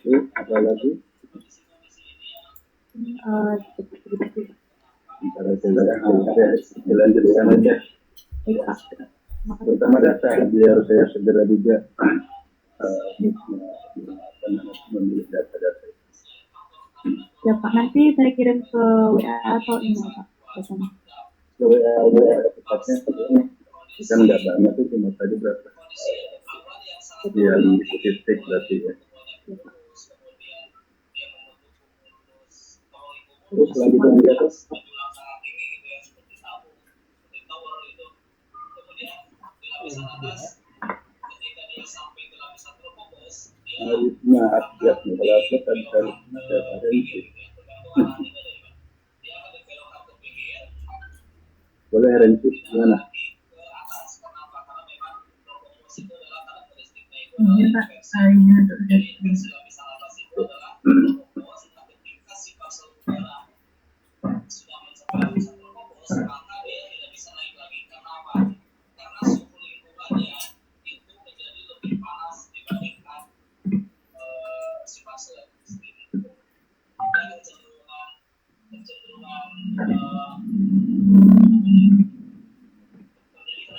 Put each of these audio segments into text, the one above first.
Terus apa lagi? Cara saya lanjutkan aja. Pertama data biar saya segera juga memilih data-data. Ya Pak, nanti saya kirim ke WA atau email Pak. Ke WA tepatnya kita nggak banyak itu cuma tadi berapa? Yang titik berarti ya. Terus lanjutkan di atas. Harusnya update nih, kalau update kan harusnya data range. Boleh range gimana? Iya Pak, ini untuk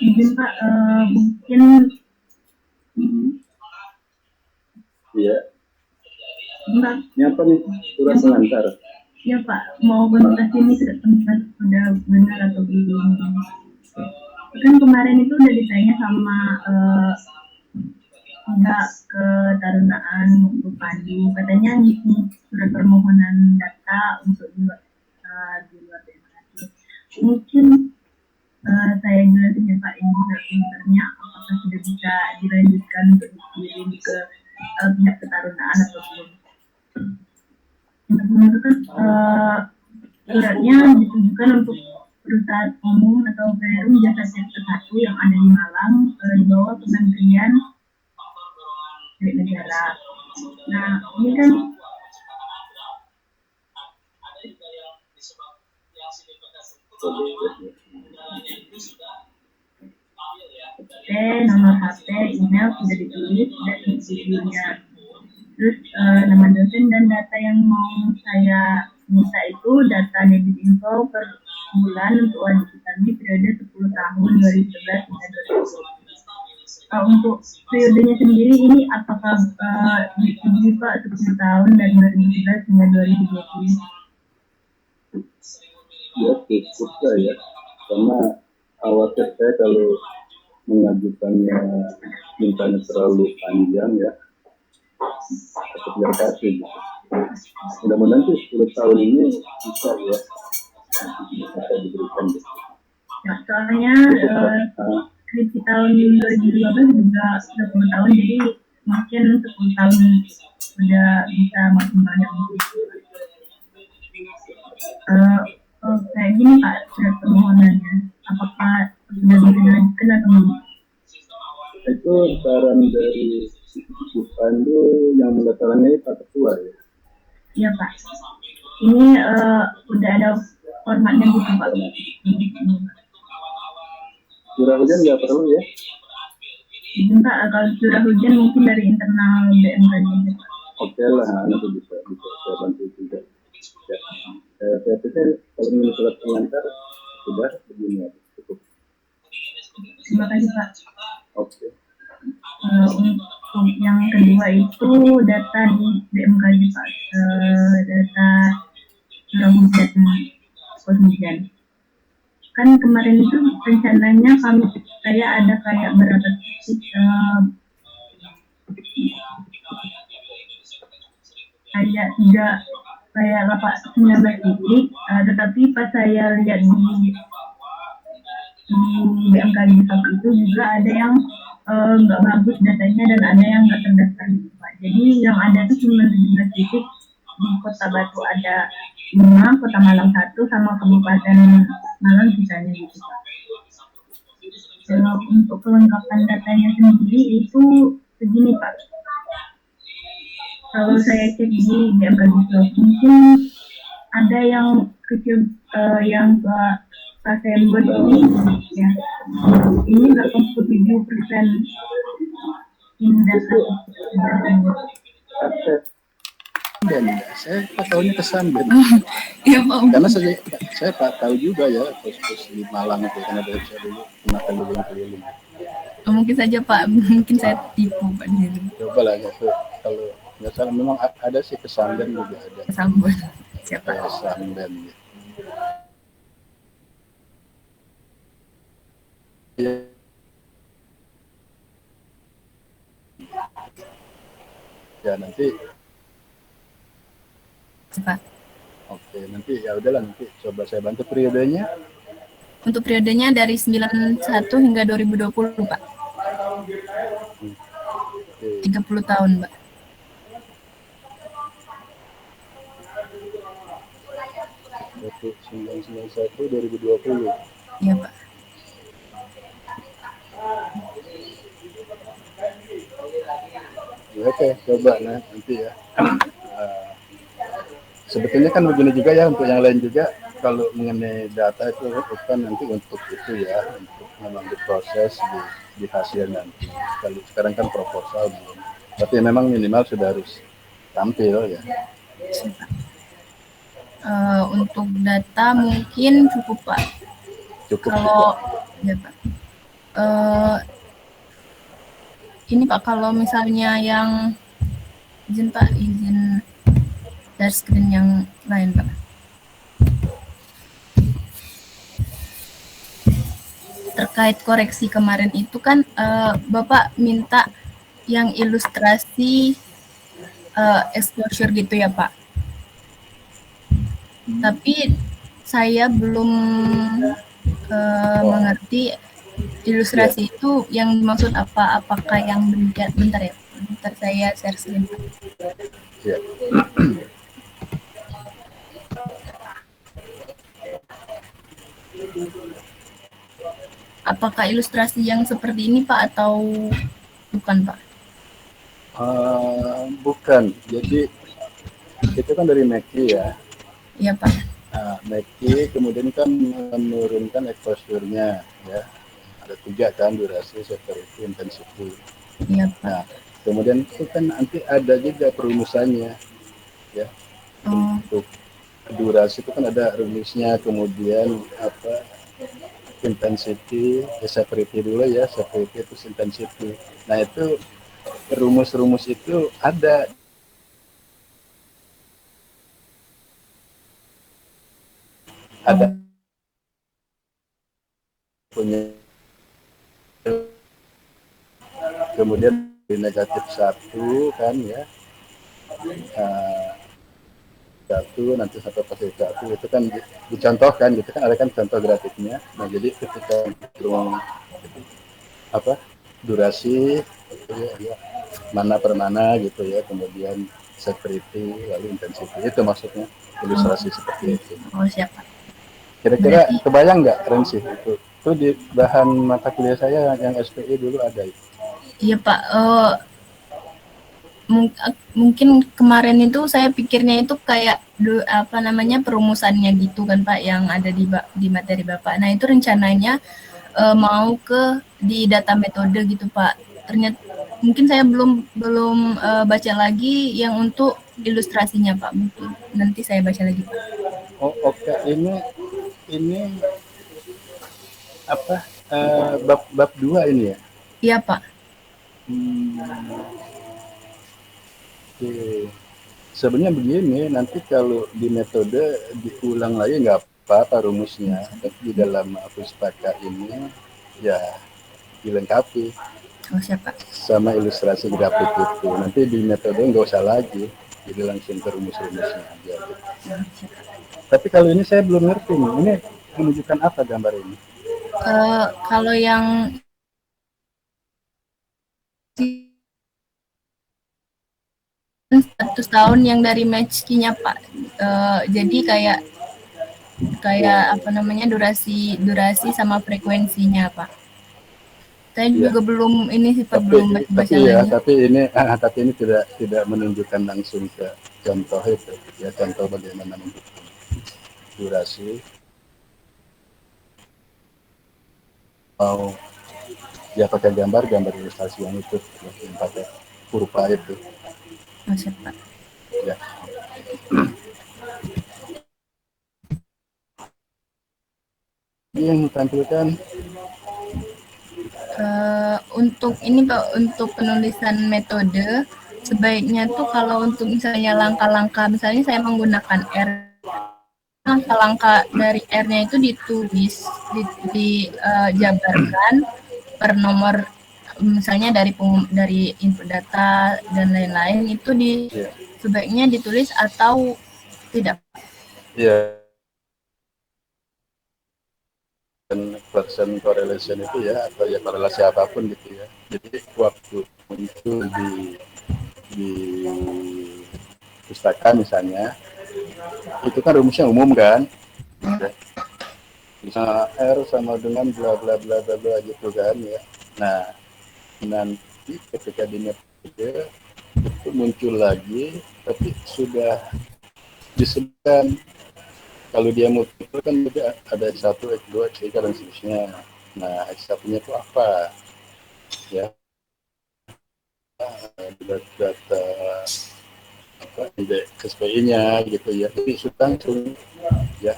izin Pak, mungkin Iya. Mbak. Ini apa nih? Surat pengantar. Ya Pak, mau konsultasi ini sudah benar atau belum? Kan kemarin itu udah ditanya sama pihak ketarunaan untuk Pandu, katanya ini surat permohonan data untuk di luar BMKG. Mungkin saya jelasin ya Pak, ini surat pinternya apakah sudah bisa dilanjutkan untuk dikirim ke pihak ketarunaan atau belum? Untuk kan suratnya ditujukan untuk perusahaan umum atau Perum Jasa Sektor 1 yang ada di Malang di bawah Kementerian Negara. Nah, ini kan nomor HP, email sudah ditulis dan isinya. Terus nama dosen dan data yang mau saya minta itu data debit info per bulan untuk wajib kami periode 10 tahun 2011 hingga 2020. Untuk periodenya sendiri ini apakah disetujui Pak 10 tahun dari 2011 hingga 2020? Ya cukup lah ya, karena khawatir saya kalau mengajukannya mintanya terlalu panjang ya, tetap nggak kasih gitu. Mudah-mudahan sih 10 tahun ini bisa ya, bisa diberikan gitu. Ya, soalnya skripsi tahun 2012 juga 10 tahun, jadi mungkin 10 tahun sudah bisa maksimalnya mungkin. Kayak gini Pak, surat permohonannya, apakah sudah dilanjutkan atau belum? Itu saran dari Bu Pandu yang mendatangkannya Pak Ketua ya? Iya Pak, ini udah ada formatnya gitu Pak. Curah hujan nggak perlu ya? Ini Pak, kalau curah hujan mungkin dari internal BMKG Pak. Oke lah, nanti bisa saya bantu juga. Ya, saya pikir kalau menurut surat pengantar sudah begini aja, cukup. Terima kasih Pak. Oke. Untuk yang kedua itu data di BMKG Pak, data curah hujan. Kan kemarin itu rencananya saya ada kayak berapa titik kayak 19 titik, tetapi pas saya lihat di BMKG itu juga ada yang nggak bagus datanya dan ada yang nggak terdaftar gitu Pak. Jadi yang ada itu cuma 17 titik, di Kota Batu ada 5, Kota Malang 1, sama Kabupaten Malang sisanya gitu Pak. Untuk kelengkapan datanya sendiri itu segini Pak. Kalau saya cek di BMKG mungkin ada yang kecil, yang saya buat ini ya, ini 87% ini data. tahunya kesamben. Iya Pak. Karena saya tak tahu juga ya pos-pos di Malang itu karena dari saya dulu pernah keliling-keliling. Mungkin saja Pak, mungkin saya tipu Pak di situ. Coba lah ya tuh, kalau nggak salah memang ada sih kesamben juga ada. Sambut siapa? Kesamben gitu. Ya. Ya nanti. Pak. Oke, nanti ya udahlah nanti coba saya bantu periodenya. Untuk periodenya dari 91 hingga 2020 Pak. 30 tahun Pak. 1991-2020. Iya Pak. Ya, oke, coba nanti ya. Sebetulnya kan begini juga ya untuk yang lain juga kalau mengenai data itu bukan nanti untuk itu ya untuk memang diproses di hasil nanti. Kalau sekarang kan proposal belum, tapi memang minimal sudah harus tampil ya. Untuk data mungkin cukup Pak. Cukup kalau juga. ya Pak. Ini Pak kalau misalnya yang izin Pak, izin share screen yang lain Pak. Terkait koreksi kemarin itu kan Bapak minta yang ilustrasi exposure gitu ya Pak. Tapi saya belum mengerti ilustrasi itu yang dimaksud apa? Apakah yang bentar ya? Bentar saya share screen. Ya. Apakah ilustrasi yang seperti ini Pak atau bukan Pak? Bukan. Jadi itu kan dari Meki ya. Iya Pak. Meki kemudian kan menurunkan exposure-nya ya. Ada 3 kan, durasi, severity, intensity. Iya Pak. Nah, kemudian itu kan nanti ada juga perumusannya ya. Untuk durasi itu kan ada rumusnya, kemudian apa intensity, severity dulu ya, severity itu intensity. Nah itu rumus-rumus itu ada punya, kemudian di negatif 1 kan ya, 1 nanti sampai positif 1 itu kan dicontohkan gitu kan, ada kan contoh grafiknya. Nah jadi ketika apa durasi ya, mana per mana gitu ya, kemudian severity lalu intensity, itu maksudnya ilustrasi seperti itu. Oh siapa? Kira-kira kebayang nggak Rensi itu di bahan mata kuliah saya yang SPI dulu ada itu. Iya Pak. Mungkin kemarin itu saya pikirnya itu kayak apa namanya perumusannya gitu kan Pak yang ada di materi Bapak. Nah itu rencananya mau ke di data metode gitu Pak. Ternyata mungkin saya belum baca lagi yang untuk ilustrasinya Pak. Mungkin nanti saya baca lagi Pak. Oh oke, ini apa bab 2 ini ya? Iya Pak. Oke. Sebenarnya begini, nanti kalau di metode diulang lagi nggak apa-apa rumusnya, tapi di dalam pustaka ini ya dilengkapi sama ilustrasi grafik itu. Nanti di metode nggak usah lagi, jadi langsung ke rumus-rumusnya aja. Tapi kalau ini saya belum ngerti nih, ini menunjukkan apa gambar ini? Kalau yang 100 tahun yang dari match-nya Pak. Jadi kayak apa namanya durasi sama frekuensinya Pak. Saya juga belum ini sih Pak, belum baca lagi. Tapi ini tidak menunjukkan langsung ke contoh itu ya, contoh bagaimana menunjukkan durasi. Ya pakai gambar ilustrasi yang itu yang pakai kurva itu. Masih Pak. Ya. Yang ditampilkan Untuk ini Pak, untuk penulisan metode sebaiknya tuh kalau untuk misalnya langkah-langkah, misalnya saya menggunakan R, langkah-langkah dari R-nya itu ditulis, dijabarkan per nomor, misalnya dari input data dan lain-lain itu ya, sebaiknya ditulis atau tidak? ya, dan persen correlation itu ya, atau ya korelasi apapun gitu ya. Jadi waktu muncul di pustaka misalnya, itu kan rumusnya umum kan, ya. Misalnya R sama dengan bla bla bla bla bla gitu kan ya. Nah, nanti ketika di metode itu muncul lagi, tapi sudah disebutkan kalau dia multiple kan ada X1, X2, X3 dan seterusnya. Nah, X1-nya itu apa? Ya, data apa indeks SPI-nya gitu ya. Jadi sudah ya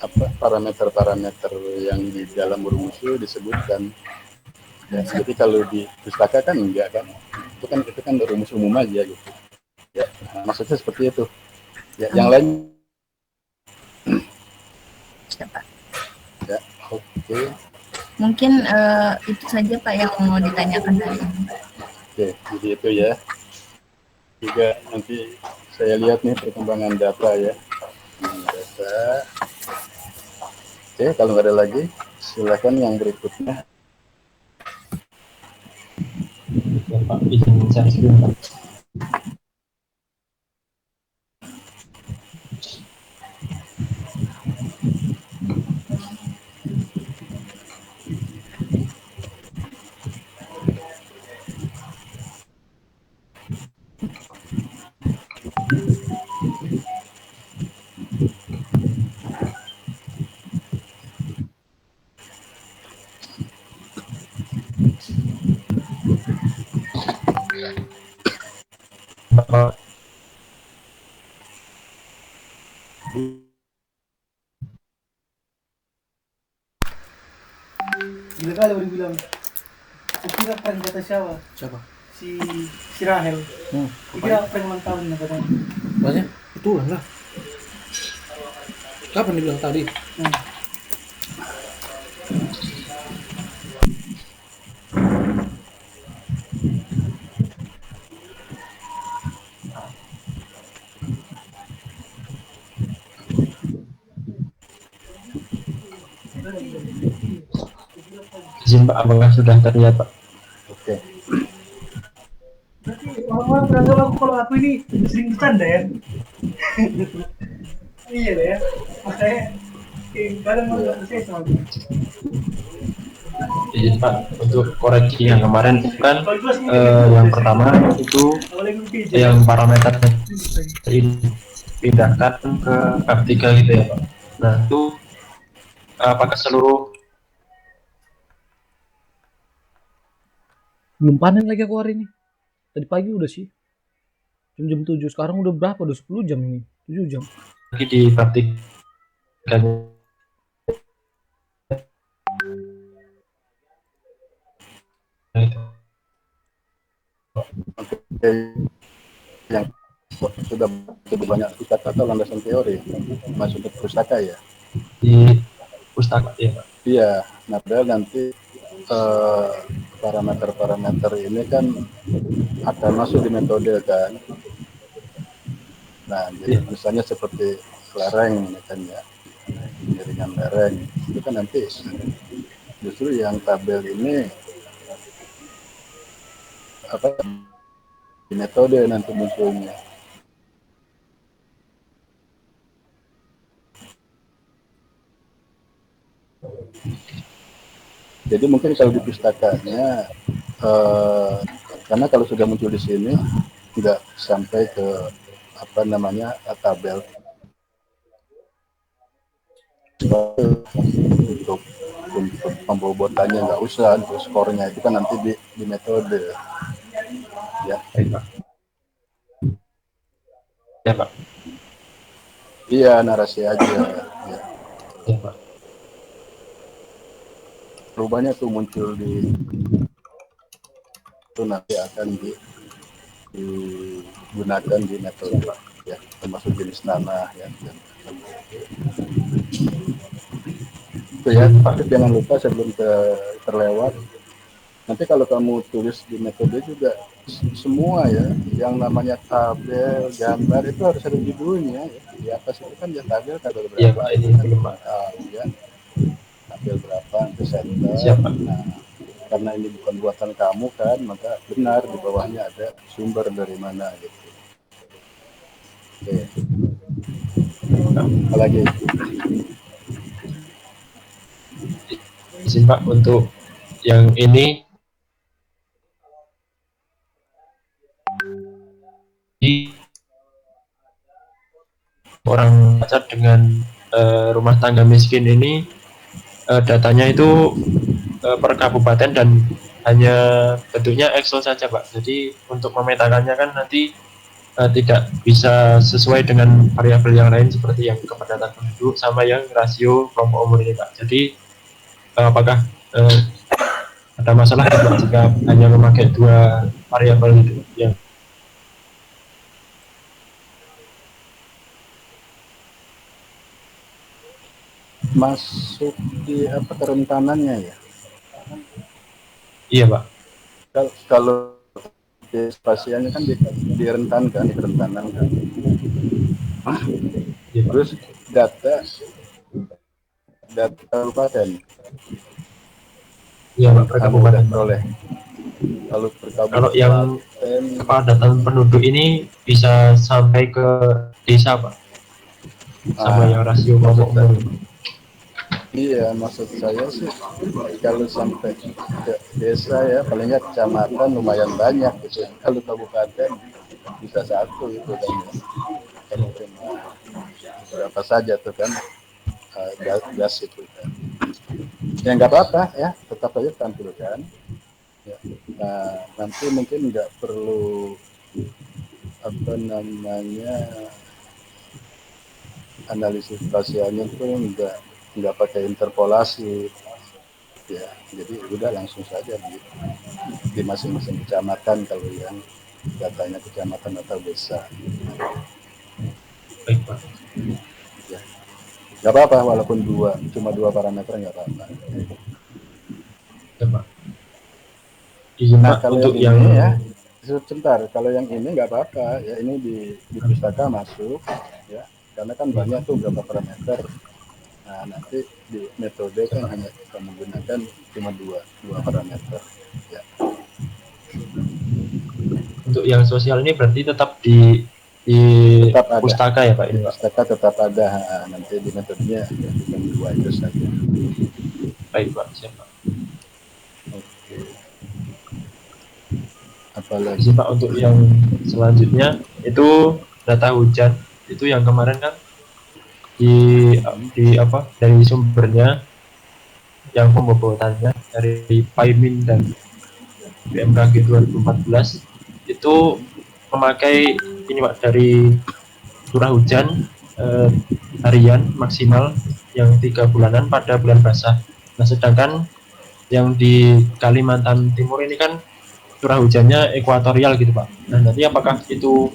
apa parameter-parameter yang di dalam rumus itu disebutkan. Ya, jadi kalau di pustaka kan enggak kan, itu kan rumus umum aja gitu. Ya, nah, maksudnya seperti itu. Ya, yang lain ya, oke. Okay. Mungkin itu saja Pak yang mau ditanyakan hari ini. Oke, jadi itu ya. Juga nanti saya lihat nih perkembangan data ya. Data. Oke, kalau nggak ada lagi, silakan yang berikutnya. Ya Pak, izin share screen Pak. Pak, Gila kali udah bilang. Kira prank kata siapa? Siapa? Si Rahel. Kira prank ulang tahun na katanya. Banyak? Itu lah. Kapan dibilang tadi? izin Pak, apakah sudah terlihat Pak? Oke. Berarti orang-orang pernah tahu aku kalau aku ini sering bercanda ya. Iya deh ya. Makanya kadang mau nggak percaya sama aku. Izin Pak, untuk koreksi yang kemarin itu kan yang pertama itu Awalnya gue kejar. yang parameternya dipindahkan ke F3 gitu ya Pak. Nah itu apakah seluruh Belum panen lagi aku hari ini. Tadi pagi udah sih. Jam 7. Sekarang udah berapa? Udah 10 jam ini. 7 jam. lagi dipraktikkan? Oke. Yang sudah banyak kita atau landasan teori masuk ke pustaka ya. Di pustaka ya Pak. Iya, nah padahal nanti parameter-parameter ini kan akan masuk di metode kan. Nah, jadi misalnya seperti lereng ini kan ya, jaringan lereng itu kan nanti justru yang tabel ini apa di metode nanti munculnya. Jadi mungkin kalau di pustakanya karena kalau sudah muncul di sini nggak sampai ke apa namanya tabel untuk pembobotannya nggak usah, untuk skornya itu kan nanti di metode ya. Baik Pak. Ya Pak. Iya, narasi aja ya. Ya Pak. Perubahannya tuh muncul di itu nanti akan digunakan di metode ya, termasuk jenis tanah ya. Itu ya, tapi jangan lupa sebelum terlewat, nanti kalau kamu tulis di metode juga semua ya, yang namanya tabel, gambar itu harus ada judulnya ya. Di atas itu kan ya tabel Iya berapa Pak, itu ini kan belum Pak. ya, tabel berapa itu center. Siap Pak. Nah, karena ini bukan buatan kamu kan, maka benar di bawahnya ada sumber dari mana gitu. Oke. Apalagi Izin Pak untuk yang ini di orang cacat dengan rumah tangga miskin ini datanya itu per kabupaten dan hanya bentuknya Excel saja Pak. Jadi untuk memetakannya kan nanti tidak bisa sesuai dengan variabel yang lain seperti yang kepadatan penduduk sama yang rasio kelompok umur ini Pak. Jadi apakah ada masalah tidak jika hanya memakai dua variabel itu yang masuk di apa kerentanannya ya. iya Pak. Kalau di spasialnya kan direntankan, di kerentanan kan. Iya, Pak. Terus data kabupaten Iya Pak, per kabupaten Pak. oleh kalau per Kalau yang kabupaten kepadatan penduduk ini bisa sampai ke desa Pak, sama yang rasio kelompok umur. iya, maksud saya sih kalau sampai ke desa ya paling nggak kecamatan lumayan banyak gitu. Kalau kabupaten bisa satu itu kan ya. Kalau cuma berapa saja tuh kan gas itu kan. Ya nggak apa-apa ya, tetap aja tampilkan. Ya. Nah, nanti mungkin nggak perlu apa namanya analisis spasialnya tuh nggak pakai interpolasi ya, jadi udah langsung saja di masing-masing kecamatan kalau yang datanya kecamatan atau desa. Baik Pak. Ya. Nggak apa-apa walaupun cuma dua parameter nggak apa-apa. Ya Pak. Izin Nah Pak kalau untuk yang yang ini ya sebentar, kalau yang ini nggak apa-apa ya, ini di pustaka masuk ya, karena kan banyak tuh berapa parameter. Nah nanti di metode kan hanya kita menggunakan cuma dua parameter ya. untuk yang sosial ini berarti tetap di Tetap ada. pustaka ya Pak Di ini Pak. pustaka tetap ada, nanti di metodenya ya cuma dua itu saja. Baik Pak, siap Pak. Oke. Apalagi Izin Pak untuk yang selanjutnya itu data hujan itu yang kemarin kan di apa dari sumbernya yang pembobotannya dari Paimin dan BMKG 2014 itu memakai ini Pak dari curah hujan harian maksimal yang 3 bulanan pada bulan basah. Nah sedangkan yang di Kalimantan Timur ini kan curah hujannya ekuatorial gitu Pak. Nah nanti apakah itu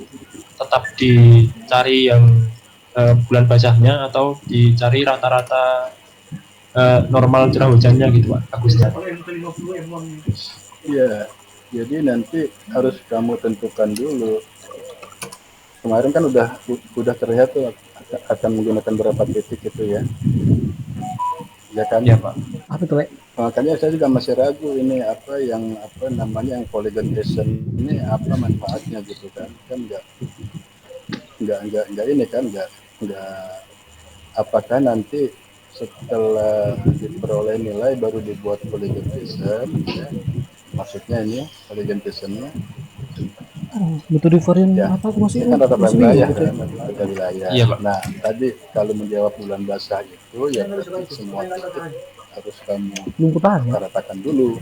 tetap dicari yang bulan basahnya atau dicari rata-rata normal curah hujannya gitu Pak Agusnya? iya, jadi nanti harus kamu tentukan dulu. Kemarin kan udah terlihat tuh akan menggunakan berapa titik itu ya. Ya kan? Ya Pak. Apa tuh, Pak? Makanya saya juga masih ragu ini apa namanya yang polygon basin ini apa manfaatnya gitu kan? Kan nggak ini kan nggak apakah nanti setelah diperoleh nilai baru dibuat polygon basin ya? Maksudnya ini polygon basinnya Metode varian ya, apa tuh maksudnya? ini kan rata Masih wilayah bingung gitu. kan, rata wilayah. Iya, Pak. Nah, tadi kalau menjawab bulan basah itu ya berarti semua titik harus kamu Belum kutanya. ratakan dulu.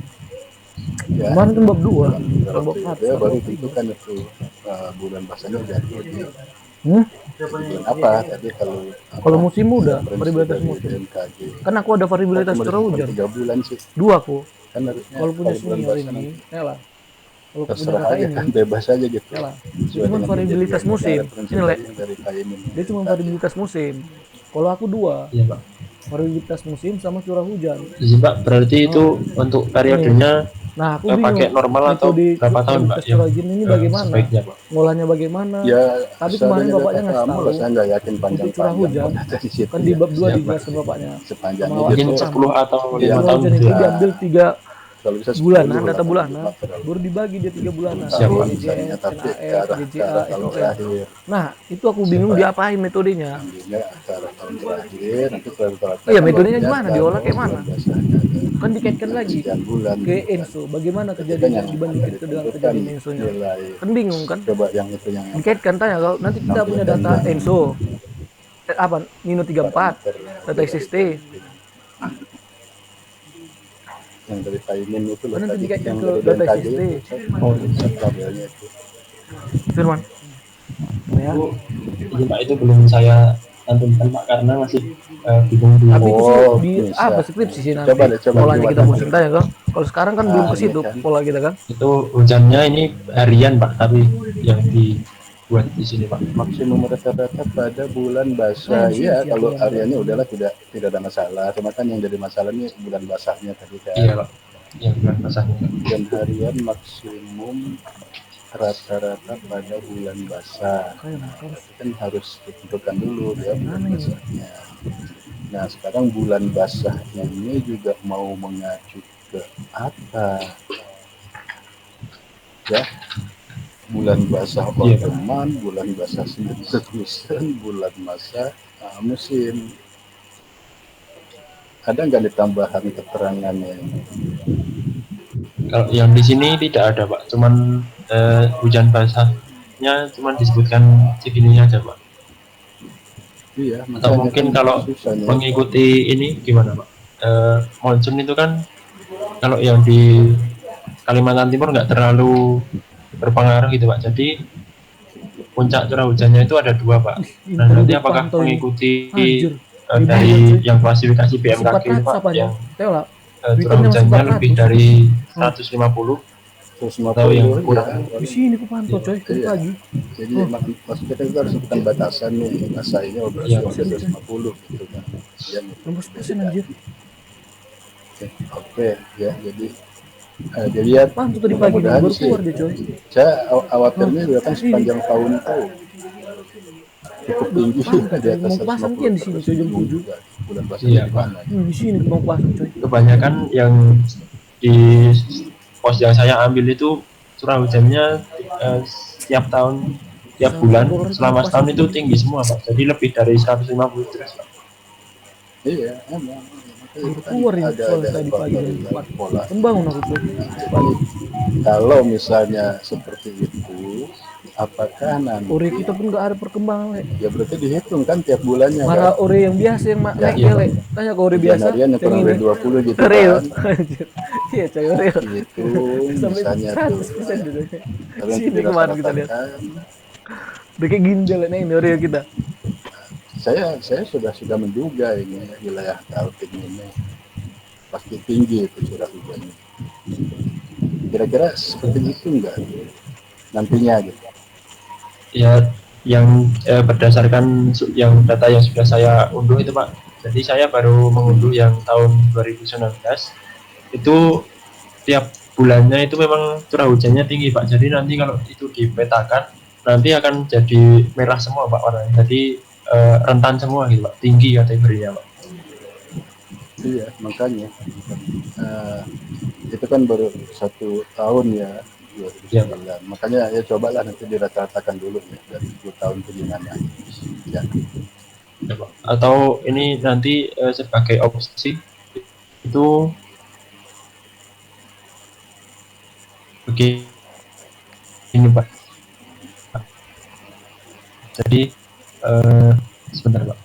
Ya, Kemarin kan bab 2. dalam Bab periode baru tentukan itu bulan basahnya jatuh di Bulan apa tadi kalau Kalau musim udah referensi variabilitas dari musim. BMKG? Kan aku ada variabilitas curah hujan. 3 bulan sih. 2 aku. Kan harusnya Kalau punya kalau bulan senior basah ini, nanti ya lah. Kalau punya terserah kakak aja ini, kan, bebas aja gitu. ya lah. Sesuai Cuman dengan variabilitas kejadian. musim. Referensi Ini tadi lek, yang dari Kaimin. dia cuma variabilitas musim. Kalau aku 2, Iya Pak. variabilitas musim sama curah hujan. Jadi Pak berarti itu Oh, untuk ini. periodenya Nah, aku pakai bingung normal atau metode berapa tahun Pak variabilitas yang curah hujan ini bagaimana? sebaiknya Pak? Ngolahnya bagaimana? Ya Tadi kemarin seadanya data bapaknya ngasih kamu tahu lah, saya nggak yakin untuk curah panjang-panjang hujan kok data di situ kan di ya. bab 2 Siap Pak. dijelaskan bapaknya Sepanjang sama itu Mungkin awaknya tuh 10 pertama. atau Jadi 5 curah tahun hujan gitu itu ya. diambil 3 kalau bisa 10 bulanan lah data kalau bulanan, lima terlalu baru dibagi dia 3 bulanan. Siap, Pak. misalnya, GJS, tapi NAF, ke GJA, arah tahun SOF. terakhir. Nah, itu aku Siap, bingung Pak. diapain metodenya. Ambilnya ke arah tahun terakhir, nanti rata-rata Iya, kan metodenya baru gimana? kelihatan, Diolah oh kayak bulan mana? biasanya Kan dikaitkan ada lagi sekian bulan ke gitu kan. ENSO. Bagaimana Berarti kan kejadiannya yang dibandingkan akan dengan ditentukan kejadian ENSO-nya. nilai, Kan bingung kan? coba yang itu yang Dikaitkan tanya kalau nanti kita punya menampilkan data yang ENSO, apa Nino 34, parameter data dari SST, yang dari Kaimin itu loh kan nanti tadi, dikaitkan yang ke dari data BMKG SST. itu saya mau riset tabelnya itu. Firman. Ya. Itu izin Pak, itu belum saya cantumkan Pak karena masih bingung di Tapi itu sih Oh di bisa, apa skripsi sih coba nanti deh, coba polanya dibuat kita nanti. pusing tanya kan. Kalau sekarang kan belum Nah ke ini situ kan, pola kita kan. itu hujannya ini harian Pak, tapi yang dibuat di sini Pak. maksimum rata-rata pada bulan Nah, basah di sini ya, sih aku kalau yang hariannya agak udahlah tidak ada masalah, cuma kan yang jadi masalah ini bulan basahnya tadi Iya kan. Pak, yang bulan basahnya Pak. Dan harian maksimum rata-rata pada bulan basah, kayak motor berarti kan harus ditentukan dulu ya bulan mana ini. basahnya. Nah sekarang bulan basah ini juga mau mengacu ke apa ya, bulan basah Iya Pak. Ottoman, bulan basah Sinten, bulan basah musim. Ada nggak ditambahan keterangannya ini? Kalau yang di sini tidak ada Pak, cuman hujan basahnya cuman disebutkan segininya aja Pak. Iya, Atau makanya kan mungkin kalau susahnya. mengikuti ini gimana Pak? Monsoon itu kan kalau yang di Kalimantan Timur nggak terlalu berpengaruh gitu Pak. Jadi puncak curah hujannya itu ada dua Pak. Nah Inter nanti udah apakah pantau ini. mengikuti Anjir. Ribuan dari cuy. yang klasifikasi Si BMKG itu 400 Pak, apanya? yang Tahu lah. curah Weekendnya masih hujannya lebih 400. dari Hah? 150 atau 150 yang ya. kurang? Di sini aku pantau coy tadi Iya. pagi. Jadi Oh, maksudnya kan kita harus tentukan batasan nih, masa ini Iya operasi Pak. 250 gitu kan. Ya, gitu. 16% anjir. Oke, ya jadi dilihat Pantau tadi pagi nih mudah-mudahan baru sih. keluar dia coy. Saya Oh, khawatirnya juga kan ini sepanjang tahun itu cukup tinggi pantau di coy. atas Mau pasang 150 kian di sini terus, coy jam bingung 7. juga bulan puasa Iya, di Pak. mana. Di sini mau pasang coy. Kebanyakan yang di pos yang saya ambil itu curah hujannya setiap tahun, tiap Sama bulan dolar itu mau selama pasang setahun itu sendiri. tinggi semua Pak. Jadi lebih dari 150 terus Pak. Iya, emang. Makanya Baru itu kan keluar ini ada soalnya tadi pagi faktor jam yang 4. pola. Kan bangun aku coy. Jadi kalau misalnya seperti itu, apakah Ore nanti kita pun nggak ada perkembangan le. ya berarti dihitung kan tiap bulannya kan? Mara ore yang biasa yang Ya, naik iya, ya le. Tanya ke ore Hujan biasa harian yang kurang ini. dari 20 gitu Real. kan? Anjir. Iya coy real. Dihitung Sampai misalnya tuh. 100% dulu. Kalau nanti Sini kemarin kita lihat. dirata-ratakan, Udah kayak gini dia le nih ore kita. saya sudah menduga ini wilayah Kaltim ini pasti tinggi itu curah hujannya. Kira-kira seperti itu enggak nantinya gitu? Ya yang berdasarkan yang data yang sudah saya unduh itu Pak. Jadi saya baru mengunduh yang tahun 2019 itu tiap bulannya itu memang curah hujannya tinggi Pak. Jadi nanti kalau itu dipetakan nanti akan jadi merah semua Pak warnanya. Jadi rentan semua gitu Pak, tinggi kategorinya Pak. Iya, makanya itu kan baru 1 tahun ya, Iya 2009. Pak. Makanya ya cobalah nanti dirata-ratakan dulu ya dari 10 tahun ke gimana. Ya. Ya, Pak. Atau ini nanti sebagai opsi itu begini Pak. Jadi sebentar Pak.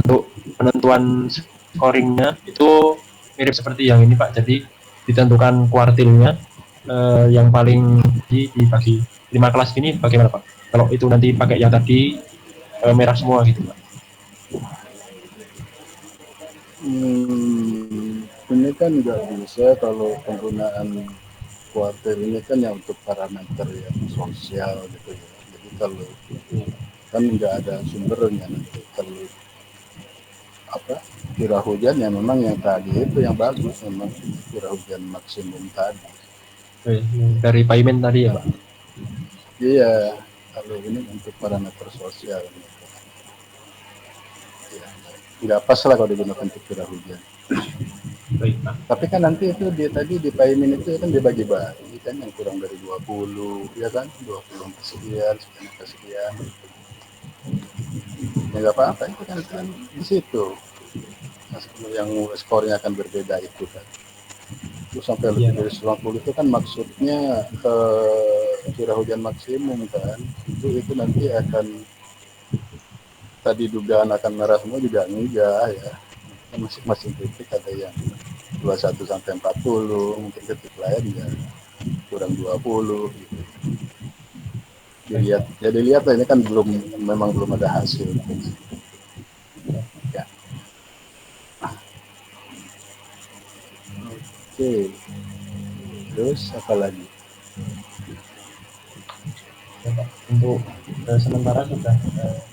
Untuk penentuan scoringnya itu mirip seperti yang ini Pak. Jadi ditentukan kuartilnya yang paling jadi dibagi 5 kelas gini bagaimana Pak? Kalau itu nanti pakai yang tadi merah semua gitu Pak. Ini kan nggak bisa kalau penggunaan kuartil ini kan yang untuk parameter yang sosial gitu ya. Jadi kalau kan nggak ada sumbernya nanti kalau apa curah hujan ya memang yang tadi itu yang bagus memang curah hujan maksimum tadi. Dari payment tadi ya Nah, Pak. iya kalau ini untuk parameter sosial gitu. Ya, nggak pas lah kalau digunakan untuk curah hujan. Baik Pak. Tapi kan nanti itu dia tadi di payment itu kan dibagi-bagi kan yang kurang dari 20 ya kan 20 sekian sekian ya nggak apa-apa itu kan di situ yang skornya akan berbeda itu kan itu sampai lebih dari 90 itu kan maksudnya curah hujan maksimum kan itu nanti akan tadi dugaan akan merah semua juga enggak ya masing-masing titik ada yang 21 sampai 40 mungkin titik lain ya kurang 20 gitu. Dilihat lah ini kan memang belum ada hasil ya. Oke terus apa lagi Ya, Pak. Untuk sementara sudah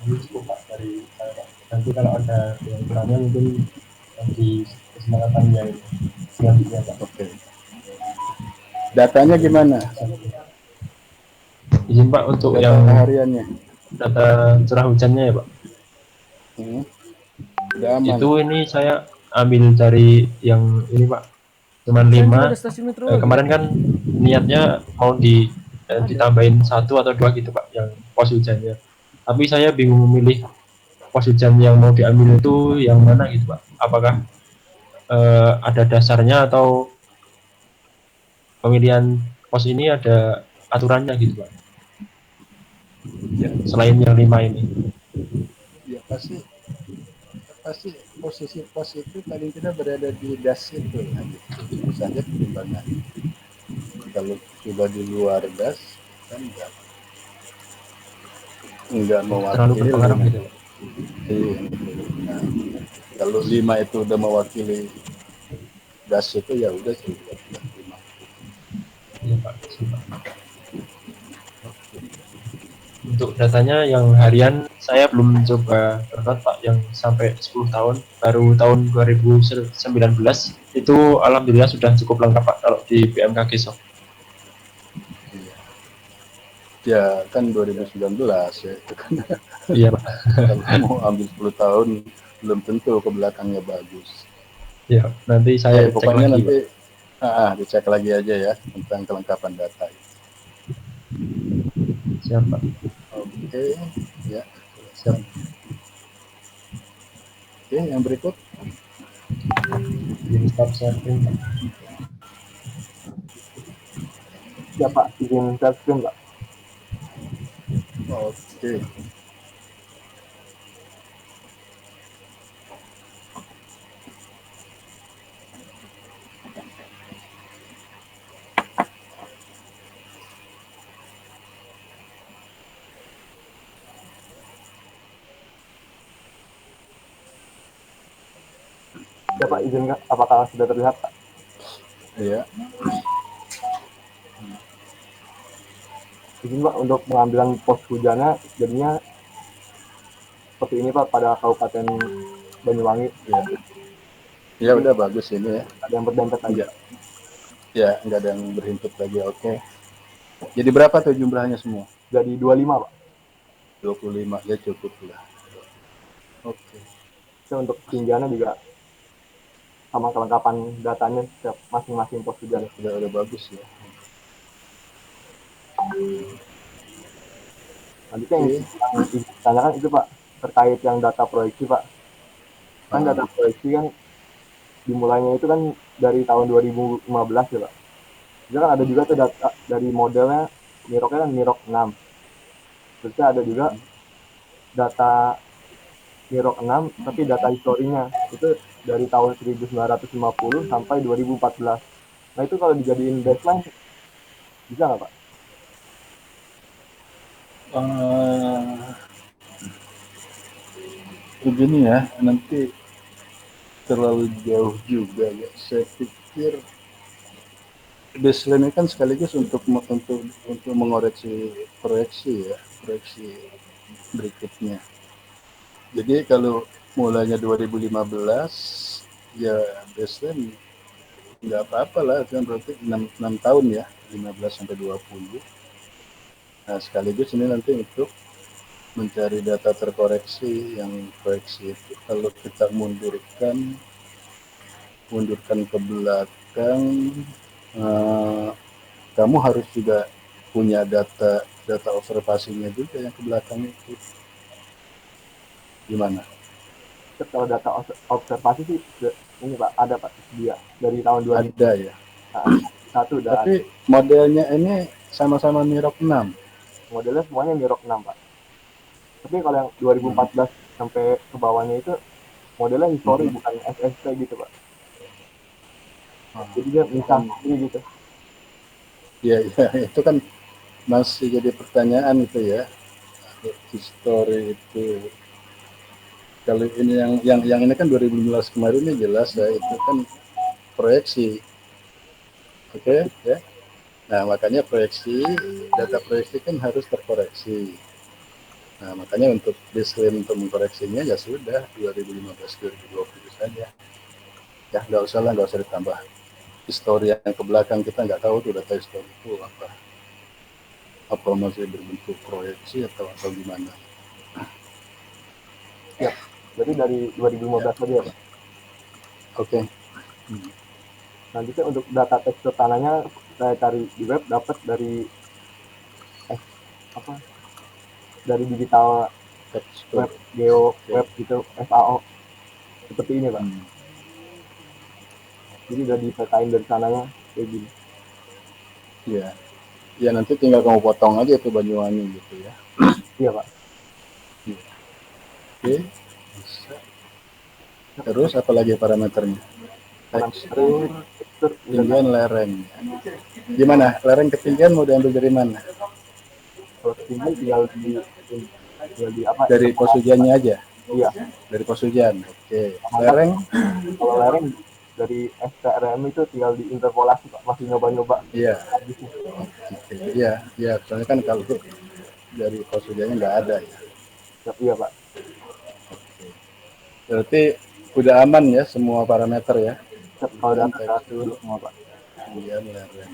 ini cukup Pak dari saya Pak. Nanti kalau ada yang kurangnya mungkin di kesempatan yang selanjutnya Pak. oke datanya gimana Izin Pak untuk data yang hariannya data curah hujannya ya Pak. udah aman Itu ini saya ambil dari yang ini Pak. Cuman Saya juga 5. ada stasiun metro. Kemarin kan niatnya mau ditambahin 1 atau 2 gitu Pak yang pos hujannya. Tapi saya bingung memilih pos hujan yang mau diambil itu yang mana gitu Pak. Apakah ada dasarnya atau pemilihan pos ini ada aturannya gitu Pak. Ya, selain yang 5 ini. ya pasti posisi pos itu paling tidak berada di das itu ya, gitu. Saja pertimbangan kalau sudah di luar das kan nggak Terlalu mewakili berpengaruh gitu Pak. iya. Nah, kalau 5 itu udah mewakili das itu ya udah sih 5. Iya Pak. Untuk datanya yang harian saya belum coba berkat Pak yang sampai 10 tahun, baru tahun 2019 itu alhamdulillah sudah cukup lengkap Pak kalau di BMKG Soft. Ya kan 2019 ya itu kan Iya Pak. kalau mau ambil 10 tahun belum tentu ke belakangnya bagus. Ya, nanti saya cek Pokoknya lagi nanti Pak. dicek lagi aja ya tentang kelengkapan data. Siap Pak. Oke, ya. Siap. Oke, yang berikut. Izin stop sharing Pak. Ya Pak, izin share screen Pak. Oke. Ya Pak, izin Kak, apakah sudah terlihat Pak? Iya. Izin Pak untuk pengambilan pos hujannya jadinya seperti ini Pak pada Kabupaten Banyuwangi. Ya. Ya udah bagus ini ya. Ada yang berdempet aja. Ya, nggak ada yang berhimpit lagi. Oke. Jadi berapa tuh jumlahnya semua? Jadi 25 Pak. 25 ya cukup lah. Oke. Itu untuk ketinggiannya juga sama kelengkapan datanya setiap masing-masing pos hujan. Udah bagus ya. Nanti yang ditanyakan itu Pak terkait yang data proyeksi Pak. Kan data proyeksi kan dimulainya itu kan dari tahun 2015 ya Pak. Jadi kan ada juga tuh data dari modelnya Miroknya kan Mirok 6. Terusnya ada juga data Mirok 6 tapi data historinya itu dari tahun 1950 sampai 2014. Nah itu kalau dijadiin baseline bisa nggak Pak? Eh, begini ya, nanti terlalu jauh juga ya. Saya pikir baseline kan sekaligus untuk mengoreksi proyeksi ya, proyeksi berikutnya. Jadi kalau mulainya 2015 ya baseline nggak apa-apa lah, kan berarti 6 tahun ya, 15 sampai 20. Nah sekaligus ini nanti untuk mencari data terkoreksi yang proyeksi itu. Kalau kita mundurkan ke belakang, eh, kamu harus juga punya data observasinya juga yang ke belakang itu. Gimana? Kalau data observasi sih ini Pak, ada Pak dia dari tahun 2000. Ada ya. Nah, satu udah ada. Tapi modelnya ini sama-sama Mirok 6. Modelnya semuanya Mirok 6 Pak. Tapi kalau yang 2014 sampai ke bawahnya itu modelnya history bukan SST gitu Pak. Jadi dia misah sendiri gitu. Ya, itu kan masih jadi pertanyaan itu ya. History itu. Kalau ini yang ini kan 2015 kemarin ini jelas ya, itu kan proyeksi. Oke, ya. Nah, makanya data proyeksi kan harus terkoreksi. Nah, makanya untuk baseline untuk mengkoreksinya ya sudah 2015-2020 saja. Ya, nggak usah ditambah histori yang ke belakang, kita nggak tahu tuh data histori itu apa masih berbentuk proyeksi atau gimana. Ya, jadi dari 2015 tadi ya Pak. Oke. Selanjutnya untuk data tekstur tanahnya saya cari di web, dapat dari dari digital web geo web gitu, FAO seperti ini Pak. Jadi udah dipetain dari sananya kayak gini. Iya. Ya nanti tinggal kamu potong aja tuh Banyuwangi gitu ya. Iya Pak. Oke. Bisa. Terus apa lagi parameternya? Tekstur, ketinggian lereng. Gimana? Lereng ketinggian mau diambil dari mana? Kalau ketinggian tinggal di apa? Dari pos hujannya aja. Iya. Dari pos hujan. Oke. Lereng? Kalau lereng dari STRM itu tinggal diinterpolasi Pak, masih nyoba-nyoba. Iya. Oke. Iya. Soalnya kan kalau dari pos hujannya nggak ada ya. Iya Pak. Oke. Berarti udah aman ya semua parameter ya. Kalau data tekstur semua Pak. Iya, lereng.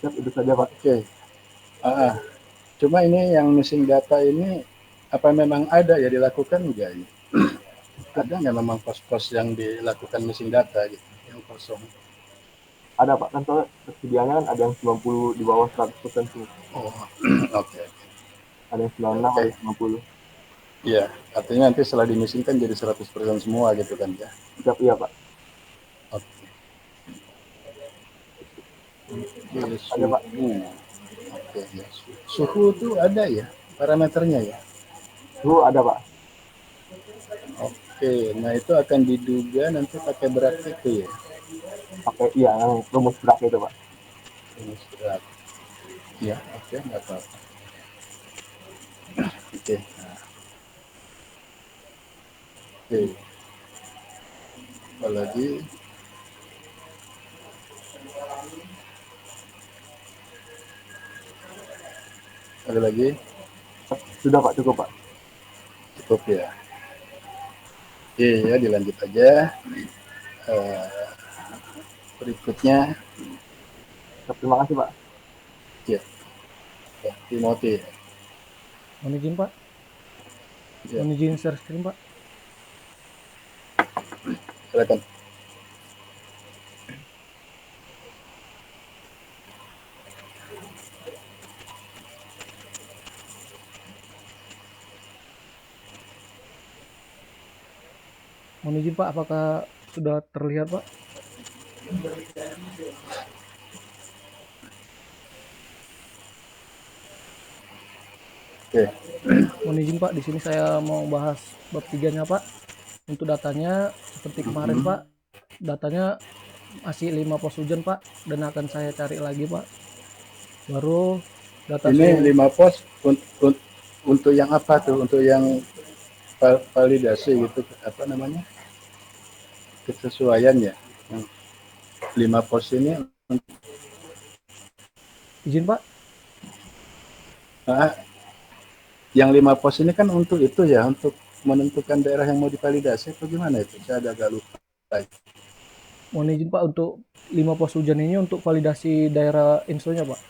Itu saja Pak. Oke. Cuma ini yang missing data ini apa memang ada ya dilakukan enggak ini? Ada nggak memang pos-pos yang dilakukan missing data gitu, yang kosong? Ada Pak, kan soalnya tersedianya kan ada yang 90 di bawah 100% semua. Oh, oke. Ada yang 96, ada yang 90. Iya, artinya nanti setelah di-missing kan jadi 100% semua gitu kan ya? Siap, iya Pak. Oke. Ada Pak. Oke, ya. Suhu tuh ada ya parameternya ya? Suhu ada Pak. Oke, nah itu akan diduga nanti pakai berat itu ya? Pakai yang rumus berat itu Pak. Rumus berat. Ya, oke, nggak apa-apa. Oke. Oke. Apalagi ada lagi? Sudah Pak, cukup Pak. Cukup ya. Oke ya, dilanjut aja. Berikutnya. Terima kasih Pak. Ya. Timothy. Mohon izin Pak. Ya. Mohon izin share screen Pak. Silakan. Mohon izin Pak, apakah sudah terlihat Pak? Oke. Mohon izin Pak, di sini saya mau bahas bab 3-nya Pak. Untuk datanya seperti kemarin Pak, datanya masih 5 pos hujan Pak, dan akan saya cari lagi Pak. Baru data Ini suhu 5 pos untuk yang apa tuh? Untuk yang validasi gitu, apa namanya? Kesesuaian ya. Yang 5 pos ini, izin Pak. ah, yang 5 pos ini kan untuk itu ya, untuk menentukan daerah yang mau divalidasi atau gimana itu? Saya agak lupa. Mohon izin Pak, untuk 5 pos hujan ini untuk validasi daerah infonya Pak.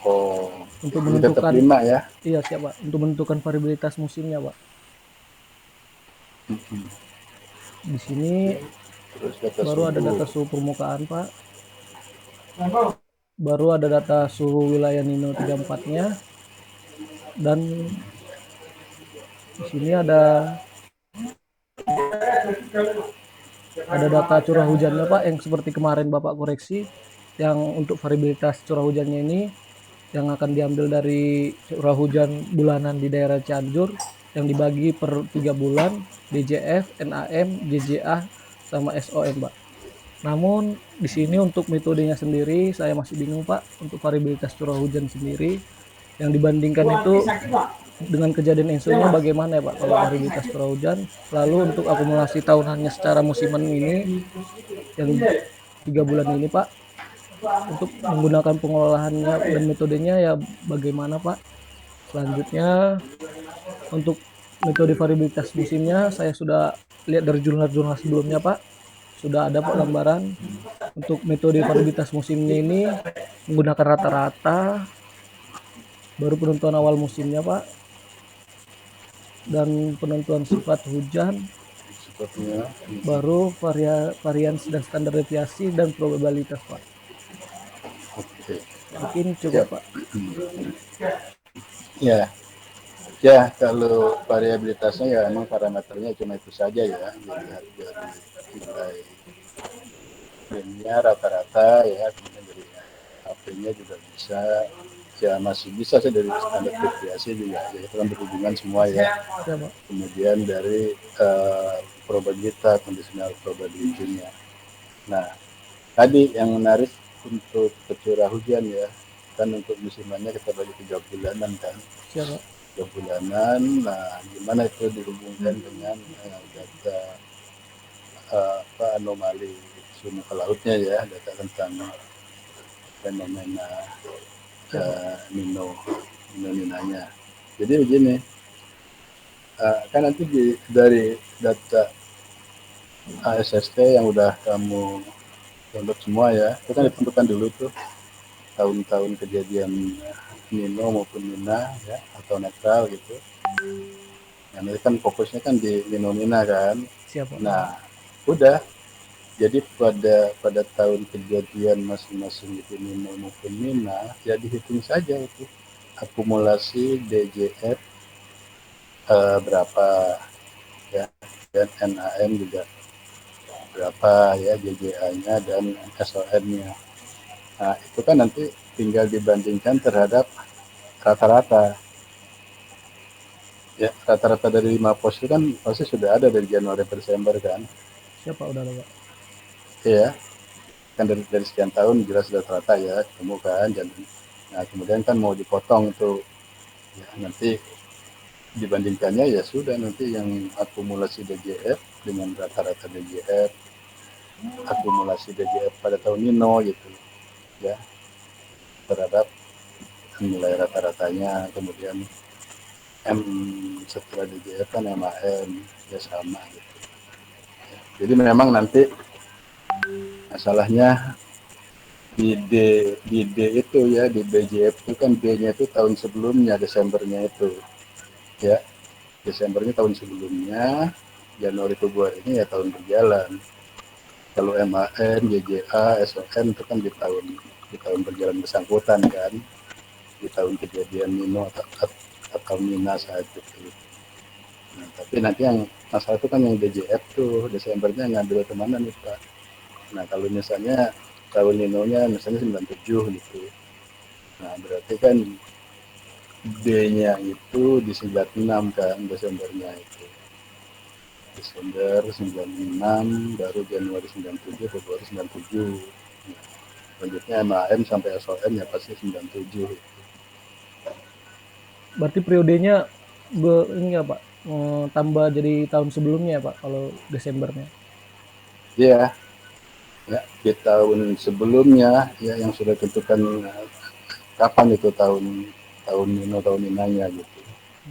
Oh, Untuk jadi tetap menentukan, 5 ya. iya siap Pak, untuk menentukan variabilitas musimnya Pak. Di sini Terus data baru ada suhu. data suhu permukaan Pak. Baru ada data suhu wilayah Nino 34-nya. Dan di sini ada data curah hujannya Pak, yang seperti kemarin Bapak koreksi, yang untuk variabilitas curah hujannya ini yang akan diambil dari curah hujan bulanan di daerah Cianjur yang dibagi per 3 bulan, DJF, NAM, JJA, sama SOM Pak. Namun di sini untuk metodenya sendiri saya masih bingung Pak, untuk variabilitas curah hujan sendiri yang dibandingkan itu dengan kejadian insunya bagaimana ya Pak kalau variabilitas curah hujan. Lalu untuk akumulasi tahunannya secara musiman ini yang 3 bulan ini Pak, untuk menggunakan pengolahannya dan metodenya ya bagaimana Pak. Selanjutnya untuk metode variabilitas musimnya saya sudah lihat dari jurnal-jurnal sebelumnya Pak. Sudah ada Pak gambaran. Untuk metode variabilitas musimnya ini menggunakan rata-rata, baru penentuan awal musimnya Pak, dan penentuan sifat hujan, Sepertinya. baru varian dan standar deviasi dan probabilitas Pak. Oke. Mungkin coba Siap. Pak. Ya, ya kalau variabilitasnya ya emang parameternya cuma itu saja ya. Dilihat dari nilai primnya rata-rata ya, kemudian dari HP-nya juga bisa, ya masih bisa sih dari standar deviasi juga ya, itu kan berhubungan semua ya. Ya Pak. Kemudian dari probabilitas, conditional probability-nya. Nah, tadi yang menarik untuk curah hujan ya, kan untuk musimannya kita bagi 3 bulanan kan. Siap Pak. 3 bulanan, nah gimana itu dihubungkan dengan data anomali suhu muka lautnya ya, data tentang fenomena Nino, Ninanya. Jadi begini, kan nanti dari data ASST yang udah kamu download semua ya, itu kan ditentukan dulu tuh tahun-tahun kejadian Nino maupun Nina ya, atau netral gitu. Nah, ini kan fokusnya kan di Nino Nina kan. Siap Pak. Nah, udah. Jadi pada tahun kejadian masing-masing itu Nino maupun Nina, ya dihitung saja itu akumulasi DJF berapa ya, dan NAM juga berapa ya, JJA-nya dan SOM-nya. Nah, itu kan nanti tinggal dibandingkan terhadap rata-rata. Ya, rata-rata dari 5 pos itu kan pasti sudah ada dari Januari ke Desember kan. Siap Pak, udah Pak. Iya, kan dari sekian tahun jelas rata-rata ya ketemu kan. Dan, nah kemudian kan mau dipotong tuh, ya, nanti dibandingkannya ya sudah nanti yang akumulasi DJF dengan rata-rata DJF, akumulasi DJF pada tahun Nino gitu ya, terhadap nilai rata-ratanya, kemudian M setelah DJF kan MAM ya sama gitu. Jadi memang nanti masalahnya di D itu ya, di BJF itu kan D-nya itu tahun sebelumnya, Desembernya itu ya, Desembernya tahun sebelumnya, Januari Februari ini ya tahun berjalan. Kalau MAN, JJA, SON itu kan di tahun berjalan bersangkutan kan, di tahun kejadian Nino atau Nina saat itu. Nah, tapi nanti yang masalah itu kan yang DJF tuh Desembernya ngambil kemana nih Pak? Nah kalau misalnya tahun Nino-nya misalnya 97 gitu, nah berarti kan D-nya itu di 96 kan, Desembernya itu. Desember 96, baru Januari 97, Februari 97. Nah, Selanjutnya MAM sampai SOM ya pasti 97. Berarti periodenya ini ya Pak, tambah jadi tahun sebelumnya ya Pak kalau Desembernya. Iya, ya di tahun sebelumnya ya yang sudah tentukan kapan itu tahun Nino tahun Ninanya gitu.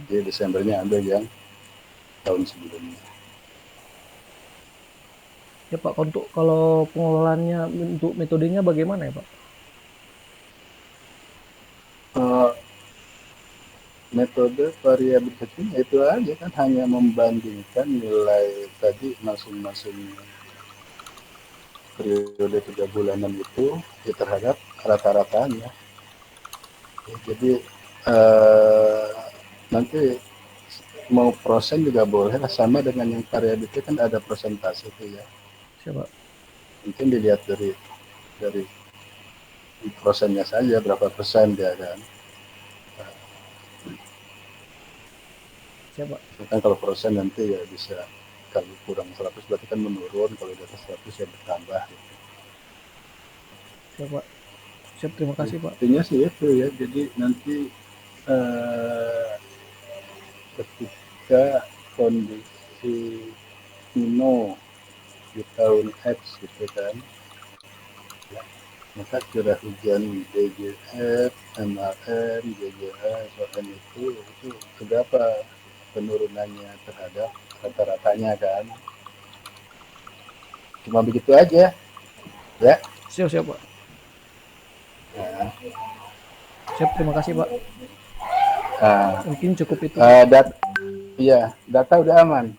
Jadi Desembernya ambil yang tahun sebelumnya. Ya Pak, untuk kalau pengelolaannya untuk metodenya bagaimana ya Pak? Metode variabilitasnya itu aja kan, hanya membandingkan nilai tadi masing-masing periode 3 bulanan itu ya terhadap rata-ratanya. Ya, jadi nanti mau persen juga boleh lah, sama dengan yang variability kan ada persentase itu ya. Siapa? Mungkin dilihat dari persennya saja, berapa persen dia kan. Siapa? Kan kalau persen nanti ya bisa, kalau kurang 100 berarti kan menurun, kalau di atas 100 ya bertambah gitu. Siapa? Siap, terima kasih Pak. Intinya sih itu ya, jadi nanti ketika kondisi Nino di tahun X gitu kan, maka curah hujan DJF, MAM, JJA, SOM itu berapa penurunannya terhadap rata-ratanya kan. Cuma begitu aja ya. Siap Pak. Nah, Siap, terima kasih Pak. Mungkin cukup itu. Data udah aman.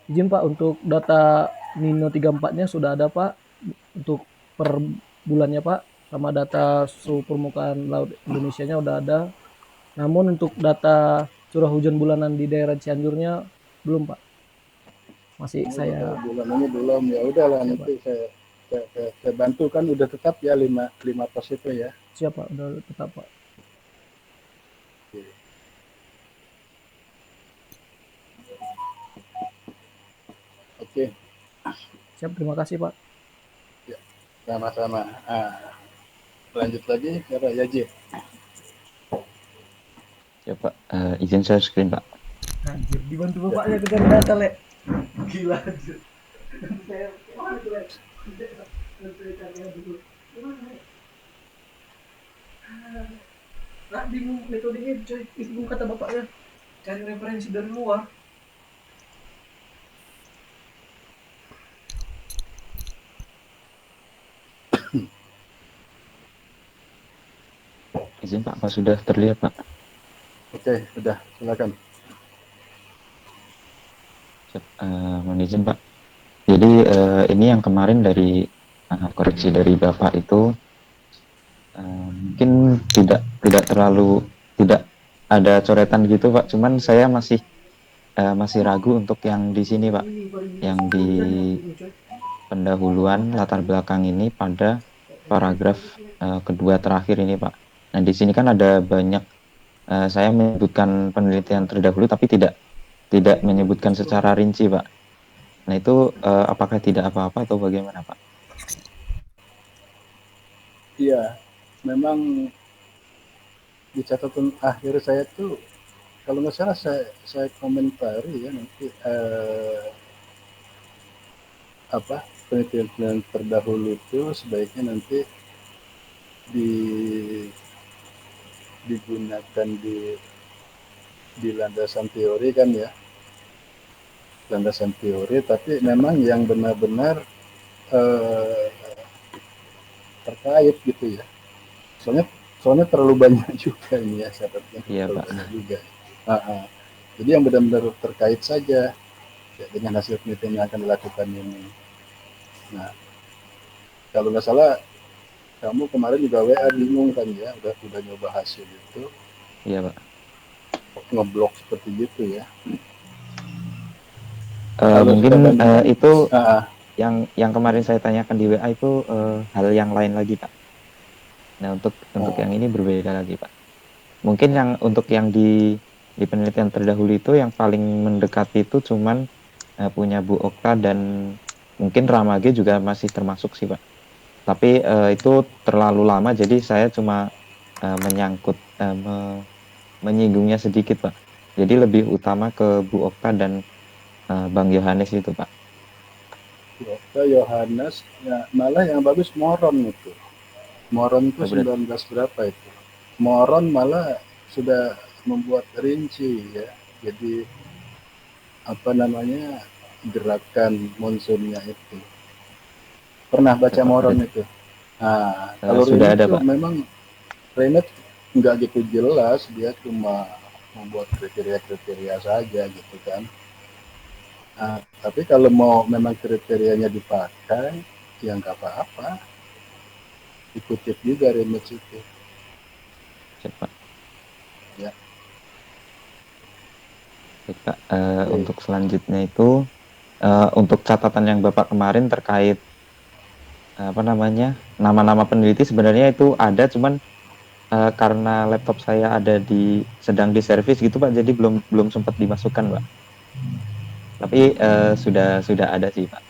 Izin Pak, untuk data Nino 34-nya sudah ada Pak, untuk per bulannya Pak, sama data suhu permukaan laut Indonesianya udah ada. Namun untuk data curah hujan bulanan di daerah Cianjurnya belum Pak. Masih saya bulanannya belum, ya udahlah nanti saya bantu kan, udah tetap ya 5 pos itu ya. Siap Pak, udah tetap Pak. Oke. Siap, terima kasih Pak. Ya, sama-sama. Lanjut lagi ke Pak Yaji. Ya Pak, izin share screen Pak. Anjir, dibantu bapaknya kejar data, Le. Gila anjir. Saya cari dulu. Nah, bingung metodenya, coy. Bingung kata bapaknya. Cari referensi dari luar. Izin Pak, apa sudah terlihat Pak? Oke, sudah, silakan. Mohon izin Pak. Jadi ini yang kemarin dari koreksi dari Bapak itu mungkin tidak terlalu, tidak ada coretan gitu Pak. Cuman saya masih ragu untuk yang di sini Pak, yang di pendahuluan latar belakang ini pada paragraf kedua terakhir ini Pak. Nah di sini kan ada banyak, saya menyebutkan penelitian terdahulu tapi tidak menyebutkan secara rinci Pak. Nah itu apakah tidak apa-apa atau bagaimana Pak? Iya, memang di catatan akhir saya tuh, kalau nggak salah saya komentari ya nanti penelitian terdahulu itu sebaiknya nanti digunakan di landasan teori kan ya, landasan teori, tapi memang yang benar-benar terkait gitu ya, soalnya terlalu banyak juga ini ya syaratnya. Iya Pak. Banyak juga. Jadi yang benar-benar terkait saja ya, dengan hasil penelitian yang akan dilakukan ini. Nah, kalau nggak salah kamu kemarin juga WA bingung kan ya, udah nyoba hasil itu. Iya Pak. Ngeblok seperti gitu ya. Mungkin itu yang kemarin saya tanyakan di WA itu hal yang lain lagi Pak. Nah untuk yang ini berbeda lagi Pak. Mungkin yang untuk yang di penelitian terdahulu itu yang paling mendekati itu cuman punya Bu Okta dan mungkin Ramage juga masih termasuk sih Pak. Tapi itu terlalu lama, jadi saya cuma menyinggungnya sedikit, Pak. Jadi lebih utama ke Bu Okta dan Bang Yohanes itu, Pak. Waktu Yohanes, ya, malah yang bagus Moron itu. Moron itu Oh, berarti 19 berapa itu. Moron malah sudah membuat rinci ya. Jadi apa namanya gerakan monsunnya itu. Pernah baca Moron berarti, itu? Nah, kalau sudah Remit ada, tuh Pak. memang Remit nggak gitu jelas, dia cuma membuat kriteria-kriteria saja gitu kan. Nah, tapi kalau mau memang kriterianya dipakai, ya nggak apa-apa. Dikutip juga Remit itu. Siap, Pak. Ya, Baik, Pak. oke. Untuk selanjutnya itu, untuk catatan yang Bapak kemarin terkait apa namanya nama-nama peneliti, sebenarnya itu ada, cuman karena laptop saya sedang diservis gitu, Pak, jadi belum belum sempat dimasukkan, Pak. Tapi sudah ada sih, Pak,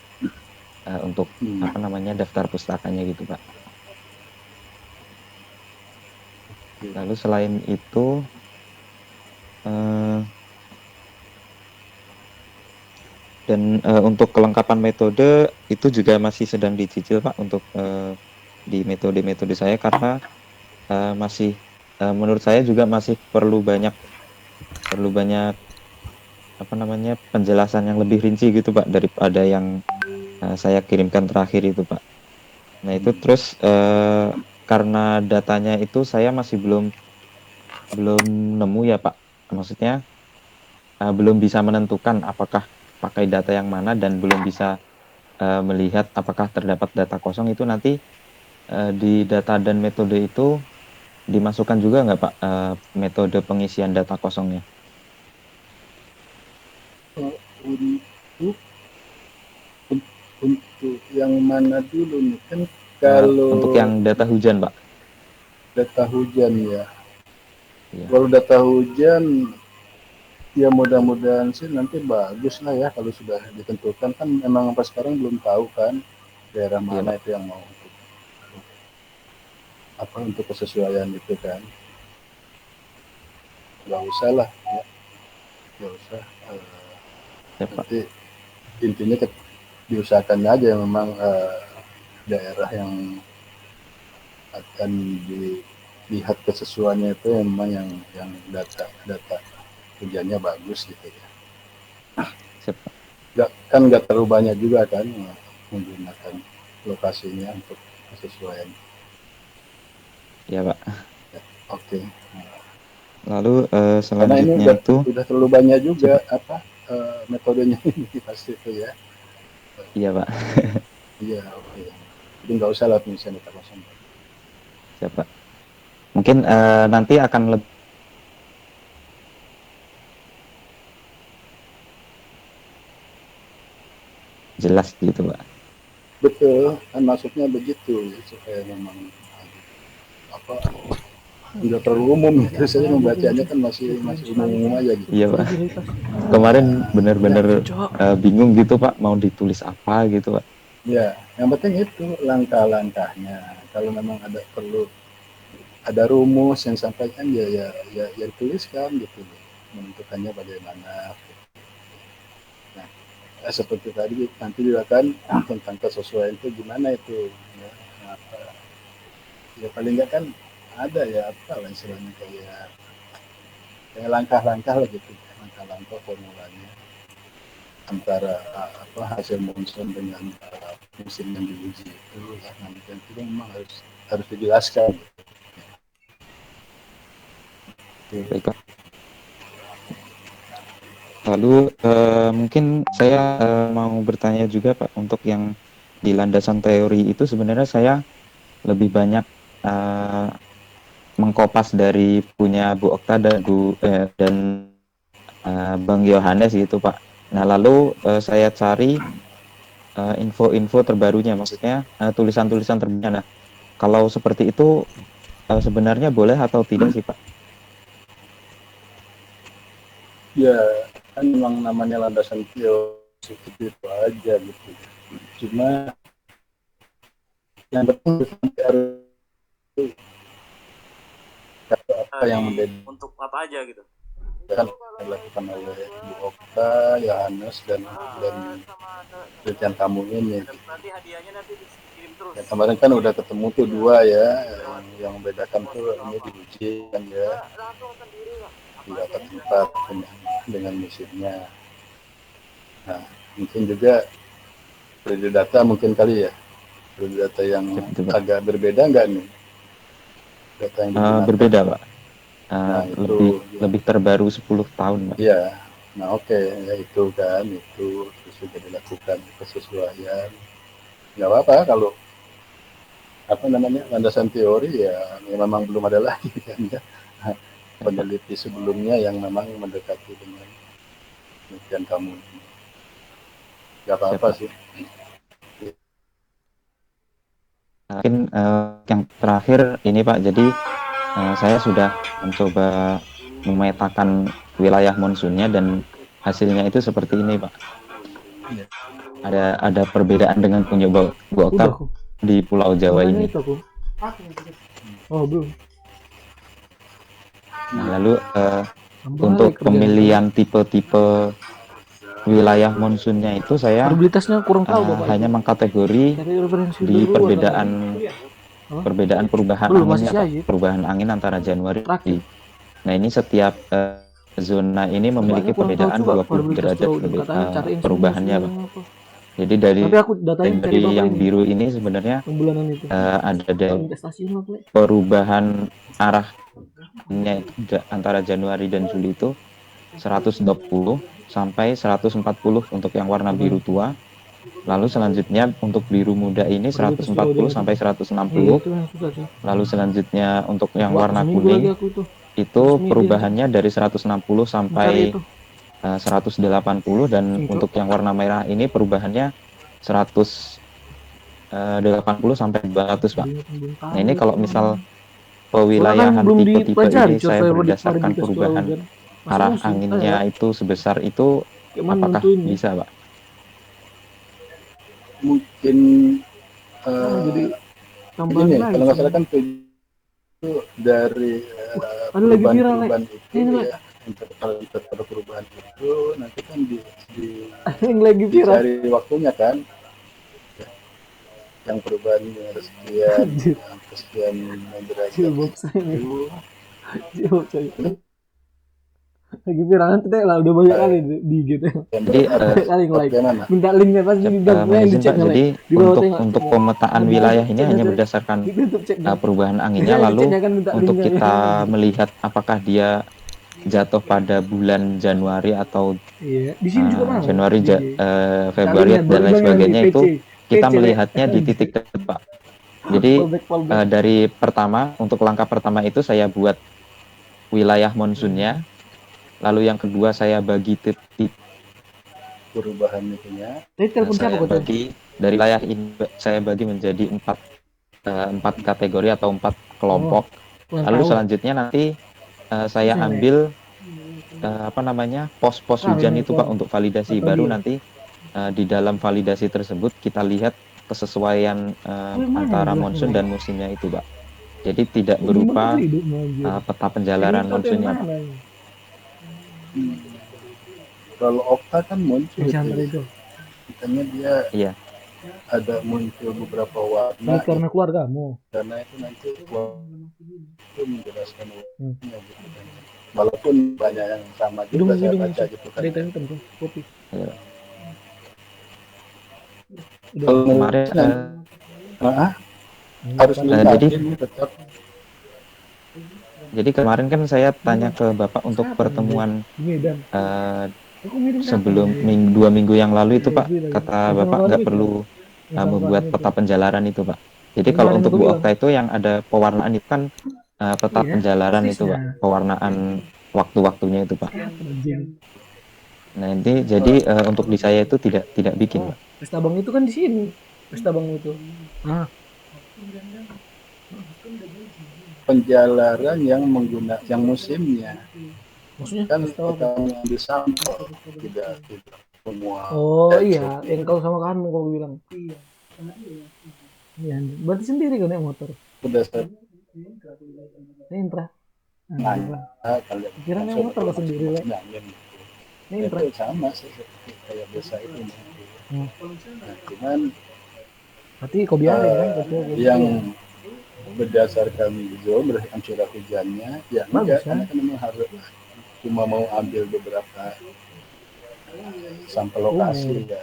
untuk Hmm. apa namanya daftar pustakanya gitu, Pak. Lalu selain itu, eh, dan untuk kelengkapan metode itu juga masih sedang dicicil, Pak, untuk di metode-metode saya, karena masih menurut saya juga masih perlu banyak apa namanya penjelasan yang lebih rinci gitu, Pak, daripada yang saya kirimkan terakhir itu, Pak. Nah, itu terus karena datanya itu saya masih belum belum nemu ya, Pak. Maksudnya belum bisa menentukan apakah pakai data yang mana, dan belum bisa melihat apakah terdapat data kosong. Itu nanti di data dan metode itu dimasukkan juga nggak, Pak, metode pengisian data kosongnya? Untuk untuk yang mana dulu nih kan kalau Untuk yang data hujan, Pak. data hujan ya. Iya. Kalau data hujan ya mudah-mudahan sih nanti bagus lah ya kalau sudah ditentukan, kan memang sampai sekarang belum tahu kan daerah Iya, mana Pak. itu yang mau apa untuk kesesuaian itu kan. Nggak usah lah ya, nggak usah. Ya, Pak. Nanti intinya diusahakan aja memang daerah yang akan dilihat kesesuaiannya itu memang yang data hujannya bagus gitu ya. Siap, Pak. Nggak terlalu banyak juga kan menggunakan lokasinya untuk kesesuaian. Ya, Pak. Ya, oke. Lalu Karena ini selanjutnya itu, udah terlalu banyak juga siap, apa metodenya ini pasti itu ya. iya, Pak. Iya, oke. Jadi nggak usah lah misalnya data kosong. Siap, Pak. Mungkin nanti akan lebih jelas gitu, Pak. Betul, kan maksudnya begitu ya, supaya memang apa nggak terlalu umum gitu. Saya membacanya kan masih umum aja gitu. Iya, Pak. Kemarin Ya, benar-benar bingung gitu, Pak, mau ditulis apa gitu, Pak. ya, yang penting itu langkah-langkahnya. Kalau memang ada rumus yang sampaikan ya dituliskan gitu, menentukannya bagaimana. Nah, seperti tadi nanti juga kan tentang kesesuaian itu gimana itu ya, apa, ya paling nggak kan ada ya apa lah istilahnya kayak langkah-langkah lah gitu, langkah-langkah formulanya antara apa hasil monsoon dengan musim yang diuji itu ya, nanti itu memang harus dijelaskan. Baik, Pak. Lalu mungkin saya mau bertanya juga, Pak, untuk yang di landasan teori itu sebenarnya saya lebih banyak mengkopas dari punya Bu Okta dan Bang Yohanes gitu, Pak. Nah, lalu saya cari info-info terbarunya, maksudnya tulisan-tulisan terbarunya. Nah, kalau seperti itu sebenarnya boleh atau tidak sih, Pak? Ya kan memang namanya landasan teori seperti itu aja gitu. Cuma yang penting harus apa yang membedakan untuk apa aja gitu. yang dilakukan oleh Bu Okta, Yohanes dan penelitian kamu ini. Nanti hadiahnya nanti dikirim terus. Ya, kemarin kan udah ketemu tuh dua ya, yang membedakan tuh ini diuji kan ya, di beberapa tempat dengan musimnya. Nah, mungkin juga periode data mungkin kali ya, periode data yang agak berbeda nggak nih? Data yang berbeda, Pak. Nah, lebih terbaru 10 tahun, Pak. Iya. Nah, oke, ya itu kan, itu terus juga dilakukan kesesuaian. Nggak apa-apa kalau apa namanya landasan teori ya memang belum ada lagi kan ya. Peneliti sebelumnya yang memang mendekati dengan penelitian kamu. Nggak apa-apa sih. Mungkin yang terakhir ini Pak, jadi saya sudah mencoba memetakan wilayah monsunnya dan hasilnya itu seperti ini Pak. Ada perbedaan dengan punya Bu Okta di Pulau Jawa ini. Oh belum. Nah, lalu untuk pemilihan tipe-tipe wilayah monsunnya itu saya kurang tahu Bapak. hanya mengkategori di perbedaan perubahan anginnya, perubahan angin antara Januari. Nah ini setiap zona ini memiliki perbedaan 20 derajat perubahannya Pak. Jadi dari yang biru ini sebenarnya ada perubahan arahnya antara Januari dan Juli itu 120 sampai 140 untuk yang warna biru tua. Lalu selanjutnya untuk biru muda ini 140 sampai 160. Lalu selanjutnya untuk yang warna kuning itu perubahannya dari 160 sampai 180 dan untuk yang warna merah ini perubahannya 180 sampai 200 Pak. Nah ini kalau misal pewilayahan tipe-tipe ini saya berdasarkan perubahan arah anginnya itu sebesar itu, apakah bisa Pak? Mungkin ini kalau nggak salah kan itu dari perubahan itu ya, perubahan itu nanti kan dicari waktunya kan, yang perubahannya sekian derajat itu lagi viral nanti deh lah udah banyak kali di gitu. Jadi minta linknya pasti jadi untuk pemetaan wilayah ini hanya berdasarkan perubahan anginnya, lalu untuk kita melihat apakah dia jatuh pada bulan Januari atau Januari, Februari dan lain sebagainya itu kita melihatnya di titik depan. Jadi dari pertama, untuk langkah pertama itu saya buat wilayah monsunnya. Lalu yang kedua saya bagi titik perubahan itunya. Saya bagi dari wilayah ini saya bagi menjadi empat kategori atau 4 kelompok. Lalu selanjutnya nanti saya ambil pos-pos hujan itu Pak untuk validasi. Baru nanti di dalam validasi tersebut kita lihat kesesuaian antara monsun dan musimnya itu Pak. Jadi tidak berupa peta penjalaran monsunnya Pak. Kalau Okta kan muncul itu. Makanya dia ada muncul beberapa warna. Karena keluargamu. Karena itu nanti itu menjelaskan warnanya gitu kan. Walaupun banyak yang sama juga saya baca gitu kan. Kopi. Kalau kemarin harus jadi tetap. Jadi kemarin kan saya tanya ke Bapak untuk pertemuan sebelum 2 minggu yang lalu itu Pak, kata Bapak nggak perlu membuat peta penjalaran itu Pak. Jadi kalau untuk Bu Okta itu yang ada pewarnaan itu kan peta penjalaran itu Pak, pewarnaan waktu-waktunya itu Pak. Nah ini jadi untuk di saya itu tidak bikin Pak. Pesta Bang itu kan di sini, Pesta Bang itu. Penjalaran yang menggunakan yang musimnya, maksudnya kan yang di samping tidak semua. Oh iya, yang kau sama kamu kau bilang. Iya, anjir. Berarti sendiri kan naik motor. berdasarkan Ini Intra. nanya kalau Kira naik langsung motor lo sendiri, Le. angin gitu. Ini Intra. Itu sama sih seperti kayak biasa itu. Hmm. Nah, cuman Berarti kau biarin kan betul. yang berdasarkan zone berdasarkan curah hujannya ya enggak, Bagus, karena kan memang harus cuma mau ambil beberapa sampel lokasi ya,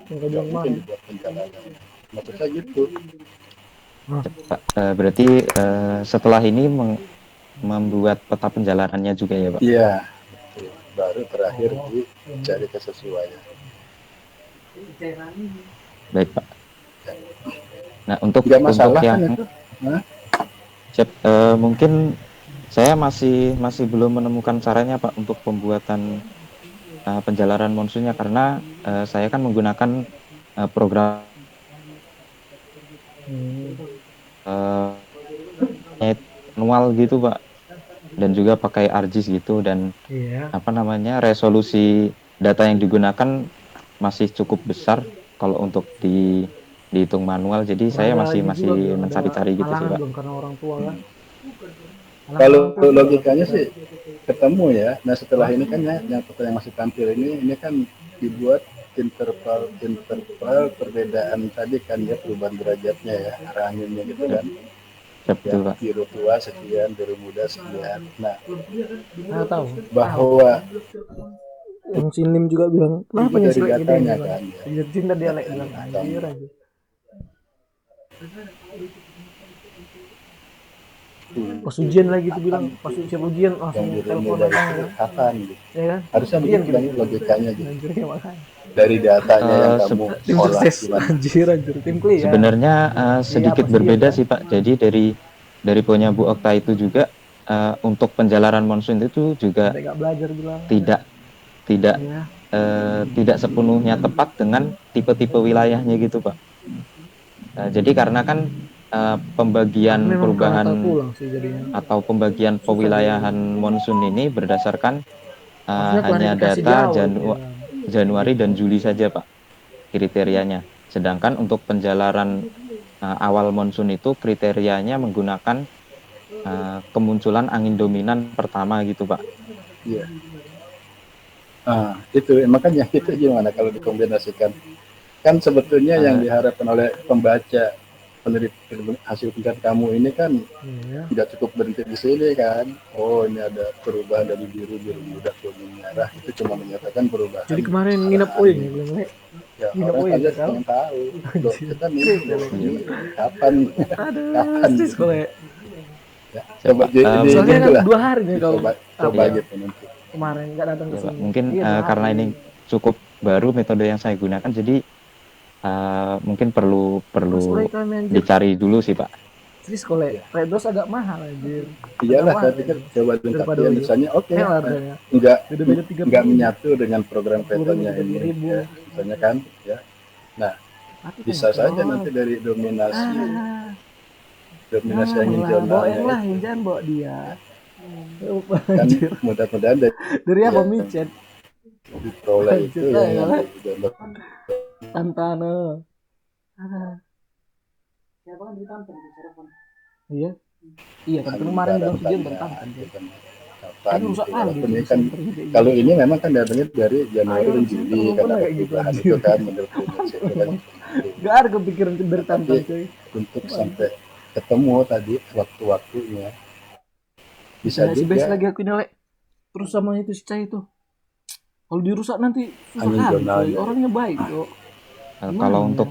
Yang kau nggak bilang mungkin kemarin. dibuat penjalanan. Maksudnya gitu. Pak, berarti setelah ini membuat peta penjalanannya juga ya Pak? Iya, betul. Baru terakhir dicari kesesuaian. Baik Pak. Nah untuk Nggak masalah yang kan itu? Hah? Siap, mungkin saya masih belum menemukan caranya Pak untuk pembuatan penjalanan monsunnya, karena saya kan menggunakan program manual gitu Pak, dan juga pakai ArcGIS gitu, dan Iya. apa namanya, resolusi data yang digunakan masih cukup besar kalau untuk dihitung manual, jadi saya masih mencari-cari gitu sih Pak. Belum karena orang tua kan. Kalau logikanya sih ketemu ya. Nah setelah ini kan ya, yang foto yang masih tampil ini kan dibuat interval perbedaan tadi kan ya, perubahan derajatnya ya, arah anginnya gitu kan. Betul Ya, Pak. biru tua sekian, biru muda sekian. Nah, Tahu. bahwa Yang Sinim juga bilang, kenapa dari nyesel gini? datanya kan ya. Cinta dialek bilang anjir aja. Pas ujian lagi tuh bilang, pas siap ujian langsung yang biru telepon muda datang itu kan. kapan gitu. Ya kan? Harusnya Ujian begitu kita. logikanya gitu. Anjirnya makanya. Dari datanya yang kamu Tim olah sukses gimana. anjir tim clear. Sebenarnya sedikit pasti berbeda iya, sih Pak. Jadi dari punya Bu Okta itu juga untuk penjalaran monsun itu juga Sampai nggak belajar bilang. tidak Ya. tidak sepenuhnya tepat dengan tipe-tipe wilayahnya gitu Pak. Jadi karena kan pembagian Memang perubahan peralatan pulang sih jadinya. atau pembagian pewilayahan monsun ini berdasarkan Maksudnya hanya klarifikasi data di awal, Januari dan Juli saja Pak kriterianya. Sedangkan untuk penjalaran awal monsun itu kriterianya menggunakan kemunculan angin dominan pertama gitu Pak. Iya. Itu makanya itu gimana kalau dikombinasikan. Kan sebetulnya yang diharapkan oleh pembaca hasil penelitian kamu ini kan tidak cukup berhenti di sini kan. Oh ini ada perubahan dari biru muda ke merah, itu cuma menyatakan perubahan. Jadi kemarin nginep Uin ya belum Le? Ya Nginep orang Uin aja kan? pengen tahu. Loh, kita nih kapan Aduh, sekolah. ya, coba Soalnya kan lah. 2 hari nih kalau coba gitu nanti. kemarin nggak datang ke Ya, Pak. sini. Mungkin Iya, karena ini cukup baru metode yang saya gunakan, jadi mungkin perlu dicari dulu sih Pak. Jadi sekolah Red Doors agak mahal anjir. Iyalah, saya pikir coba lengkapi misalnya nggak menyatu dengan program petonya ini ya, misalnya kan ya. Nah bisa saja nanti dari dominasi angin zonalnya lah jangan bawa dia kan, mudah-mudahan dari apa micet diperoleh itu yang Tantana. Siapa kan ditantang di telepon. Iya kan kemarin bilang ujian bertantang. Kapan gitu. Ini kan kalau ini memang kan datangnya dari Januari dan Juli karena perubahan itu kan menurut itu kan. Gak ada kepikiran bertantang cuy. Untuk sampai ketemu tadi waktu-waktunya bisa juga. Lagi aku ini terus sama itu si Cai itu. Kalau dirusak nanti susah kan, orangnya baik kok. Kalau untuk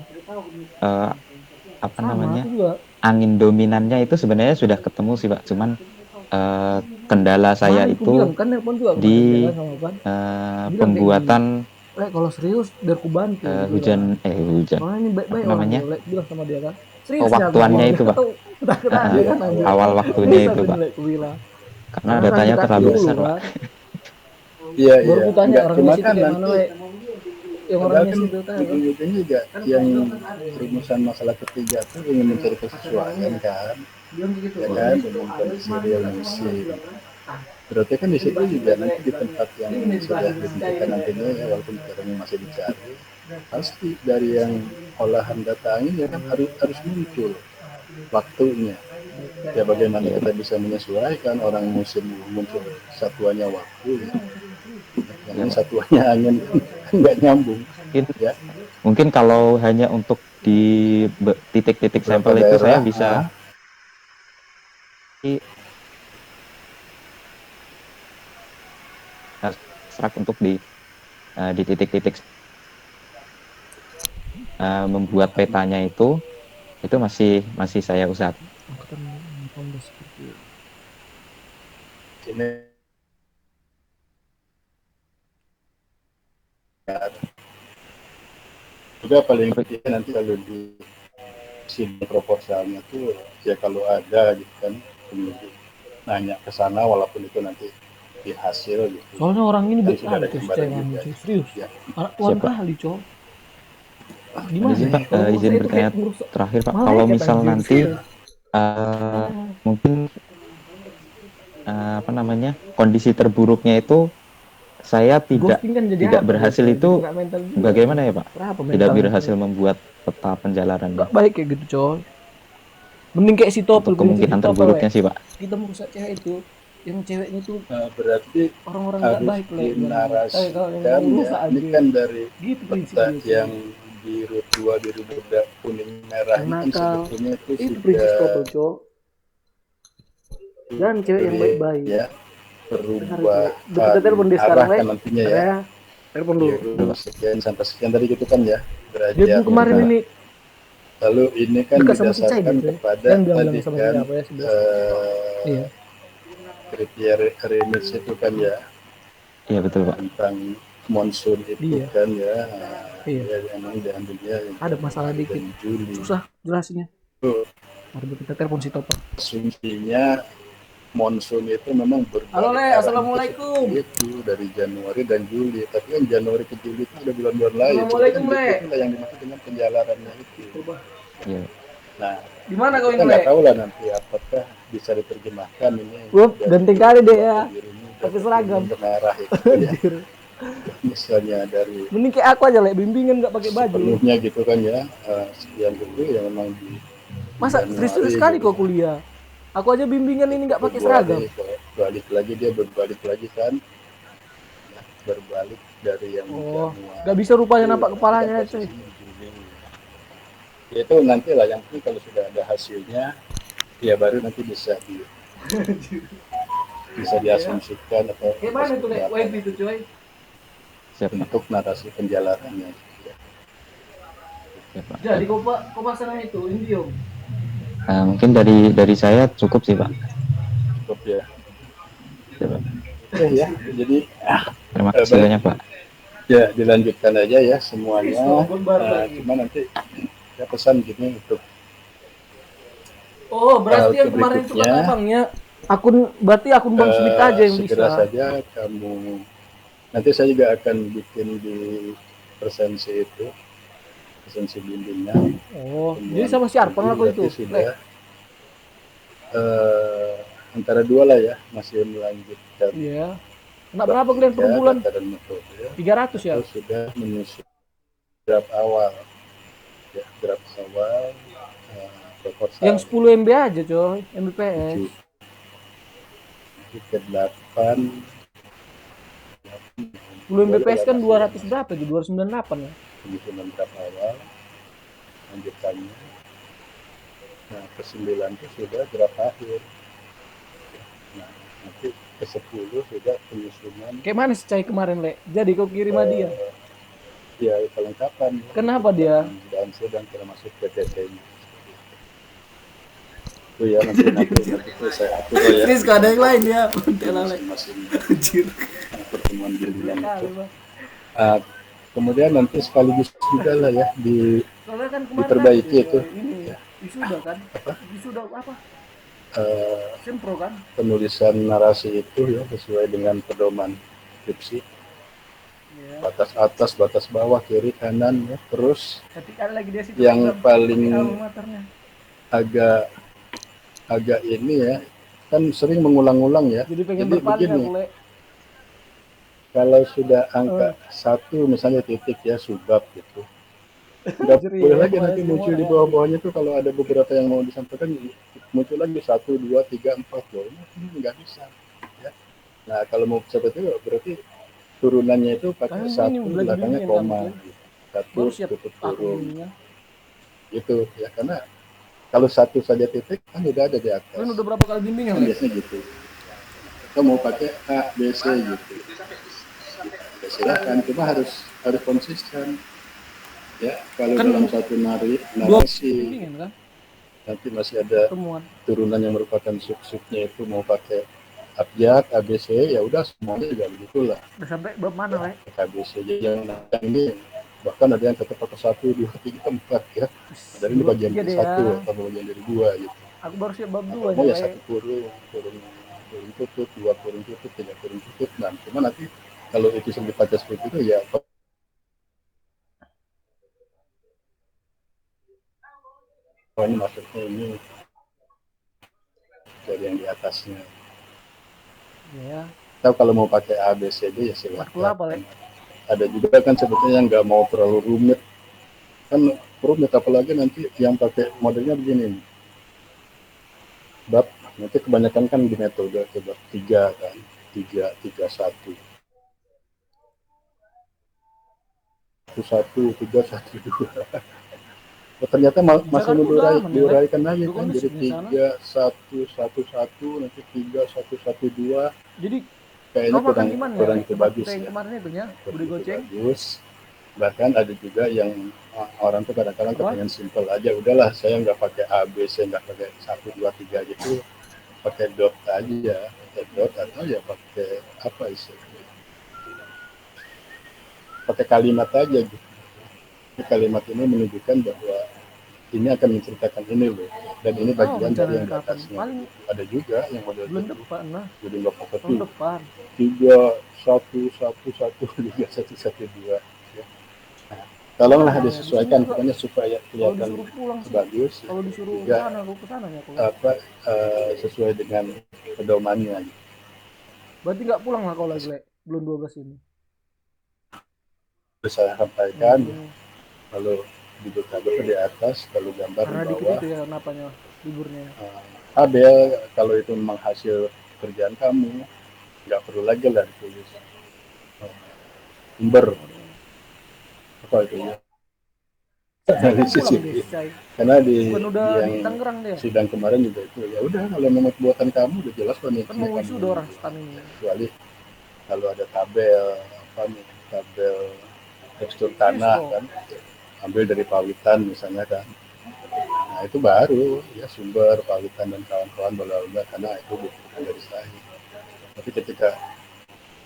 angin dominannya itu sebenarnya sudah ketemu sih Pak, cuman kendala saya itu di pembuatan kalau serius biar ku bantu hujan ini baik-baik namanya bilang sama dia kan waktuannya itu Pak, awal waktunya itu Pak, karena datanya terlalu besar Pak. Iya cuma kan nanti yang orangnya situ ujung-ujungnya juga yang rumusan masalah ketiga tuh ingin mencari kesesuaian kan, ya kan, dengan kondisi real musik. Berarti kan di situ juga nanti di tempat yang sudah ditentukan nantinya ya, walaupun sekarang masih dicari, pasti dari yang olahan data angin ya kan harus muncul waktunya. Ya bagaimana kita bisa menyesuaikan orang musim muncul satuannya waktu ya. Yang satuannya angin kan nggak nyambung. Ya. Mungkin kalau hanya untuk di titik-titik sampel itu saya bisa abstrak untuk di titik-titik membuat petanya itu masih saya usahakan. Ini juga paling penting nanti kalau di sini proposalnya tuh ya kalau ada gitu kan kemudian nanya ke sana walaupun itu nanti di hasil gitu. Soalnya orang ini Kan baik sudah ada kali tuh gambaran cewek juga. serius. Ya. Anak tuan Siapa? kali, Cok. Gimana? Izin Pak, Kalau izin saya itu bertanya kayak ngurus terakhir Pak. malaikat, Kalau misal anjir, nanti serius. mungkin apa namanya kondisi terburuknya itu saya Ghosting kan jadi tidak apa, berhasil ghosting? itu Nggak mental juga. bagaimana ya Pak? Kenapa Tidak mentalnya? berhasil membuat peta penjalanan. Nggak baik kayak gitu, coy. Mending kayak si Topel, Untuk kemungkinan prinsip si Topel, terburuknya Le. sih Pak. Kita merusak cewek itu, yang ceweknya tuh Berarti orang-orang nggak harus baik, Le. Kalau yang dinarasikan merusak ya. Ini aja. kan dari Gitu prinsip peta dia. yang biru tua, biru muda, kuning merah Yang ini kan nakal. sebetulnya itu Itu prinsip sudah Topel, Cok. Dan cewek yang baik-baik. ya perubahan Kita telepon dia sekarang, arah Le. kan nantinya ya. Telepon dulu. Biru sekian sampai sekian tadi gitu kan ya. Dia Derajat. tuh kemarin ini Lalu ini kan dekat sama si Cai didasarkan gitu ya. kepada Dan bilang tadi sama kan siapa ya, si Bos. Iya. kriteria remix itu kan ya Iya betul Pak. tentang monsoon itu Iya. kan ya. Iya. Ya emang diambilnya Ada masalah dikit. Juli. Susah jelasinnya. Tuh, Mari kita telepon si Topel. asumsinya monsoon itu memang berbalik Halo, Le. arah Assalamualaikum. itu dari Januari dan Juli, tapi kan Januari ke Juli itu ada bulan-bulan lain. Assalamualaikum, Le. Itulah yang dimaksud dengan penjalarannya itu. Iya. Nah, Gimana kau kita ini, nggak Le? tahu lah nanti apakah bisa diterjemahkan ini. Ganteng kali deh ya. Pakai seragam. Merah itu ya. Misalnya dari Mending kayak aku aja, Le. Bimbingan nggak pakai baju. sepenuhnya gitu kan ya, sekian itu yang memang di Masa serius sekali kok kuliah? Aku aja bimbingan ini nggak pakai seragam. Balik lagi dia berbalik lagi kan, berbalik dari yang Oh, Januari. nggak bisa rupanya nampak kepalanya, cuy. Ya, itu nanti lah yang penting kalau sudah ada hasilnya, ya baru nanti bisa diasumsikan atau Gimana tuh, Le? Web itu, cuy. Siap Pak. untuk narasi penjalarannya. Siap, Pak. Jadi kau pasang itu Indium. Mungkin dari saya cukup sih Pak. Cukup ya. Siap, Pak. Ya, jadi Terima kasih banyak Pak. ya dilanjutkan aja ya semuanya. Cuma nanti saya pesan gini untuk Berarti yang kemarin itu kata abangnya akun Bang Smith aja yang segera bisa. saja kamu, nanti saya juga akan bikin di presensi itu, presensi bimbingan. Jadi sama si Arpan aku itu. Sudah antara dua lah ya, masih melanjutkan. Iya. Nggak berapa kalian per bulan? 300 ya? Itu sudah menyusun draft awal. Ya, draft awal. Proposal. Yang 10 MB aja, coy. Mbps. Ke 8. 10 Mbps kan 200 berapa itu? 298 ya? Penyusunan draft awal. Lanjutannya. Nah, ke 9 itu sudah draft akhir. Nah, nanti ke 10 sudah penyusunan. Kayak mana si Cai kemarin, Le? Jadi kau kirim dia? Ya, kelengkapan. Kenapa dia? Dan sedang termasuk PTT-nya. Itu ya nanti itu saya atur ya. Terus ada yang lain ya, Masing-masing pertemuan bimbingan itu. Kemudian nanti sekaligus juga lah ya diperbaiki itu. Ini wisuda kan? Wisuda apa? Sempro kan? Penulisan narasi itu ya sesuai dengan pedoman skripsi. Batas atas, batas bawah, kiri, kanan ya. Terus yang paling agak ini ya, kan sering mengulang-ulang ya. Jadi pengen Jadi berpaling begini, aku, Le. kalau sudah angka satu misalnya titik ya subab gitu, nggak Jadi boleh ya, lagi nanti semua muncul di ya. bawah-bawahnya tuh kalau ada beberapa yang mau disampaikan muncul lagi 1, 2, 3, 4 loh, ini nggak bisa ya. Nah kalau mau seperti itu berarti turunannya itu pakai Kan ini satu lagi belakangnya bimbingan kan, koma, betul? satu Baru siap tutup aku kurung bimbingan. gitu ya, karena kalau satu saja titik kan udah ada di atas Kalian udah berapa kali bimbingan, kan Le? biasanya gitu. Kita mau pakai A B C gitu ya silakan, cuma harus konsisten ya. Kalau Kan dalam satu dua narasi bimbingan kan? nanti masih ada Pertemuan. turunan yang merupakan sub-subnya itu mau pakai abjad ABC ya udah semuanya juga begitulah Udah sampai bab mana, Le? ABC. Jadi yang ini bahkan ada yang tetap pakai 1, 2, 3, 4 ya, dari ini Bab bagian 3 dari deh satu ya. atau bagian dari 2 gitu. Aku baru siap bab 2 Mau nih, ya Le. satu kurung tutup, 2 kurung tutup, 3 kurung tutup. Nah, cuma nanti kalau itu sudah dibaca seperti itu ya oh ini maksudnya ini dari yang di atasnya. Ya. Atau kalau mau pakai A B C D ya Matkul apa, Le? silakan. Ada juga kan sebetulnya yang nggak mau terlalu rumit, kan rumit apalagi nanti yang pakai modelnya begini bab, nanti kebanyakan kan di metode bab 3 kan, 3, 3, 1 1, 3, 1, 2. Oh, ternyata masih Jakarta udah aman ya, Le? diuraikan lagi Udah kan, jadi kondusif di sana. 3, 1, 1, 1 nanti 3, 1, 1, 2. Jadi Kayaknya kau makan di mana ya, kurang Le? itu Tempat bagus kita yang ya, kemarin itu ya, kurang Budi itu Goceng. bagus. Bahkan ada juga yang orang tuh kadang-kadang Apa? kepengen simple aja, udahlah saya nggak pakai A B C, nggak pakai 1, 2, 3 gitu, pakai dot aja, pakai dot atau ya pakai apa istilahnya, pakai kalimat aja gitu. Kalimat ini menunjukkan bahwa ini akan menceritakan ini loh, dan ini bagian dari yang di kapan? atasnya. Paling Ada juga yang model bulan gitu, depan lah. jadi nggak pakai Tahun depan. 3, 1, 1, 1, 3, 1, 1, 2 ya. Nah, tolonglah Ya, disesuaikan juga, pokoknya supaya kalau kelihatan disuruh pulang sih, bagus kalau disuruh juga, sana aku kesana ya aku. apa sesuai dengan pedomannya gitu. Berarti nggak pulang lah kau lagi, Le, belum 12 ini. Terus saya sampaikan Hmm. kalau duduk kabel di atas, kalau gambar Karena di dikit bawah. itu ya napanya liburnya. Abel, kalau itu memang hasil kerjaan kamu, nggak perlu lagi lah ditulis sumber apa itu ya, analisis Pulang itu. deh, Karena di bukan udah di yang Tangerang deh. sidang kemarin juga itu ya udah, kalau memang buatan kamu udah jelas Kan penelitiannya mau kamu wisuda orang stan ini. kecuali kalau ada tabel apa nih, tabel tekstur tanah kan, ambil dari pawitan misalnya kan, nah itu baru ya sumber pawitan dan kawan-kawan bla karena itu bukan dari saya. Tapi ketika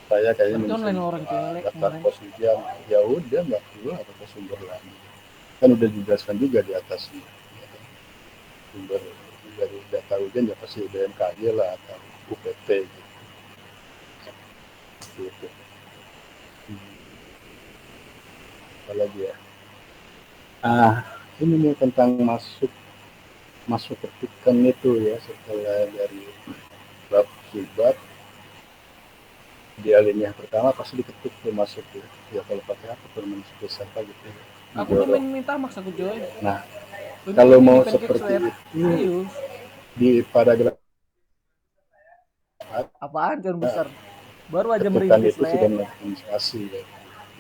saya kayaknya online orang daftar pos hujan, ya udah nggak perlu pakai sumber lagi, kan udah dijelaskan juga di atasnya ya. Sumber dari data hujan ya pasti BMKG lah atau UPT gitu. Apalagi ya, ini nih tentang masuk ketikan itu ya, setelah dari bab subab di alinea pertama pasti diketik tuh masuk ya kalau pakai apa permanen apa gitu ya. Aku tuh minta maksa aku join. Nah, kalau mau seperti itu di paragraf apaan kan besar baru aja ketukan merintis itu sudah menginspirasi ya.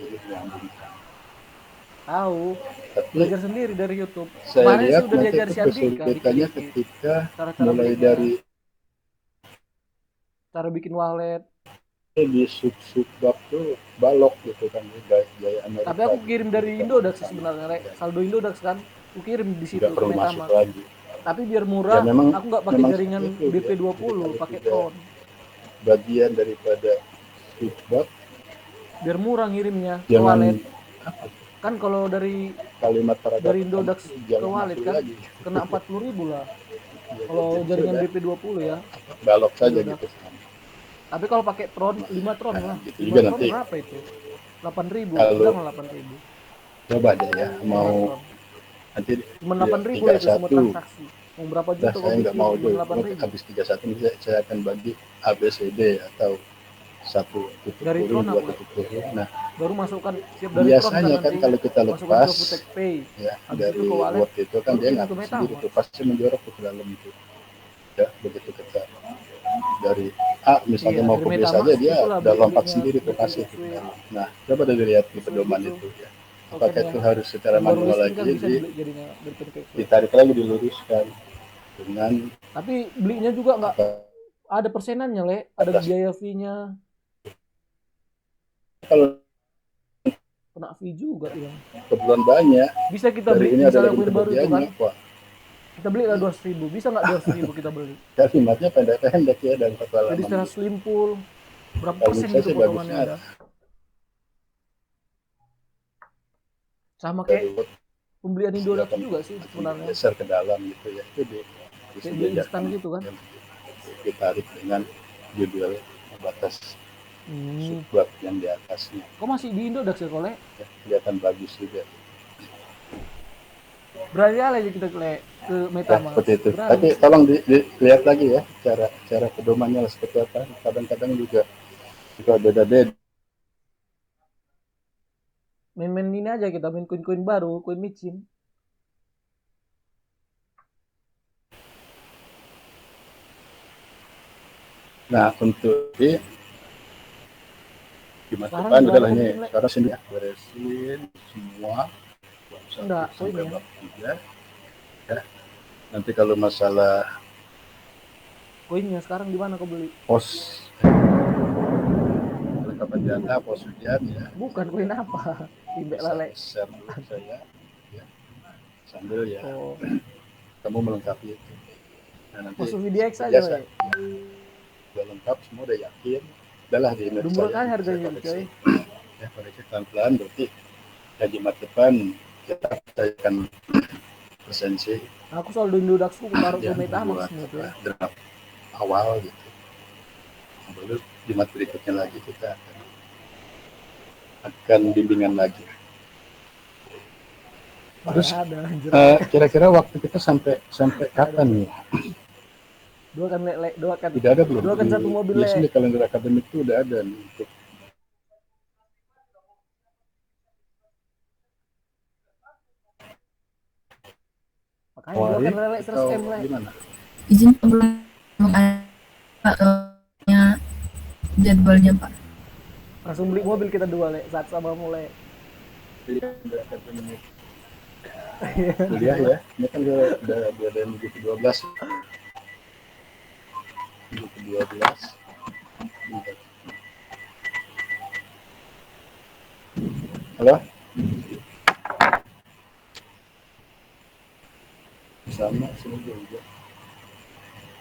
Jadi menyambungkan. Tahu. Belajar sendiri dari YouTube. Saya Kemarin lihat sudah nanti diajar si Andika kesulitannya ketika cara-cara mulai bikinnya. dari cara bikin wallet di sub-bab tuh balok gitu kan, gaya Amerika. Tapi aku kirim dari Indodax sebenarnya, saldo Indodax kan, aku kirim di situ nggak perlu masuk lagi. Tapi biar murah, ya, memang, aku nggak pakai jaringan BP20, pakai Tron. Bagian daripada sub-bab. Biar murah ngirimnya ke wallet. Kan kalau dari kalimat dari Indodax ke wallet kan lagi. Kena 40.000 lah. Ya, kalau gitu jaringan BP20 ya. Balok saja gitu. Tapi kalau pakai Tron 5 Tron lah. Gitu 5 juga Tron nanti. berapa itu? 8.000, udah 8.000. Coba aja ya, mau nanti cuma 8.000 itu semua transaksi. Mau berapa Udah juta saya kau nggak bikin? mau Cuma tuh, 8.000. habis 31 ini saya akan bagi A, B, C, D atau 1 Dari kurung, Tron 2 aku, Le. kurung. Nah, Baru masukkan siap dari Tron kan biasanya kan nanti. kalau kita Masukkan ke lepas Futek Pay. ya Habis itu dari ke wallet, Word itu kan baru dia kirim ke ngatur sendiri MetaMask. tuh, pasti menjorok ke dalam itu. Ya, begitu kita dari A misalnya Iya, mau dari ke B MetaMask saja, dia itulah udah lompat beli-belinya sendiri tuh Bitcoin pasti ke X-Wave. dalam. Nah, coba dilihat di X-Wave pedoman itu itu ya. Apakah tokennya. itu harus secara Yang baru manual listing lagi, kan bisa dibeli jadinya Bitcoin X-Wave. ditarik lagi, diluruskan dengan Tapi belinya juga nggak apa ada persenannya, Le. Ada atas. biaya fee-nya. Kalau Kena fee juga bilang. kebetulan banyak Bisa kita dari beli ini misalnya adalah koin baru itu kan. kebagiannya, wah Kita beli lah 200.000. Bisa nggak 200.000 kita beli? kalimatnya pendek-pendek ya dan satu Jadi halaman. secara selimpul. Berapa Kalau persen bisa gitu sih potongannya bagusnya ada. Sama dari kayak pembelian Indodax silakan juga sih akan sebenarnya. digeser ke dalam gitu ya, itu Kayak beli instan gitu kan. ditarik dengan judul batas Hmm. subscribe yang di atasnya Kok masih di Indodax ya, Kole? ya, kelihatan bagus juga Berani aja kita ke ya, MetaMask. seperti itu. Berani. Tapi tolong dilihat lagi ya cara pedomannya seperti apa. Kadang-kadang juga beda-beda. Main-main ini aja kita main koin-koin baru, koin micin. Nah, untuk gimana Sekarang depan berapa udah lah kau ini. bikin, Le? Sekarang sini ya, beresin semua. Enggak, Sampai koinnya. bab 3. Ya. Nanti kalau masalah Koinnya sekarang di mana kau beli? pos kelengkapan data, pos ujian ya. Bukan koin apa? Imbek Bisa lale. share dulu saya ya. Sambil ya Oh, kamu melengkapi itu. Nah, nanti masuk VDX aja, biasa Le. udah lengkap semua, udah yakin, udahlah di email Udah murah saya, kan saya harganya, koreksi coy. ya, koreksi pelan-pelan, berarti ya Jumat depan kita akan presensi Aku soal Indodaxku aku taruh ke yang MetaMask buat semua, coy. draft awal gitu. Baru Jumat berikutnya lagi kita akan bimbingan lagi. Terus Ada anjir. kira-kira waktu kita sampai kapan nih? Doakan, Le. Doakan. Tidak ada belum? Doakan satu mobil, Biasanya Le. di kalender akademik itu udah ada nih untuk Makanya doakan Le 100 atau M, Le. gimana? Izin belum Pak jadwalnya Pak. Langsung beli mobil kita dua, Le. Saat sama mulai. Kuliah ya, ini kan udah minggu ke-12. Minggu ke-12. Halo? Sama sini juga.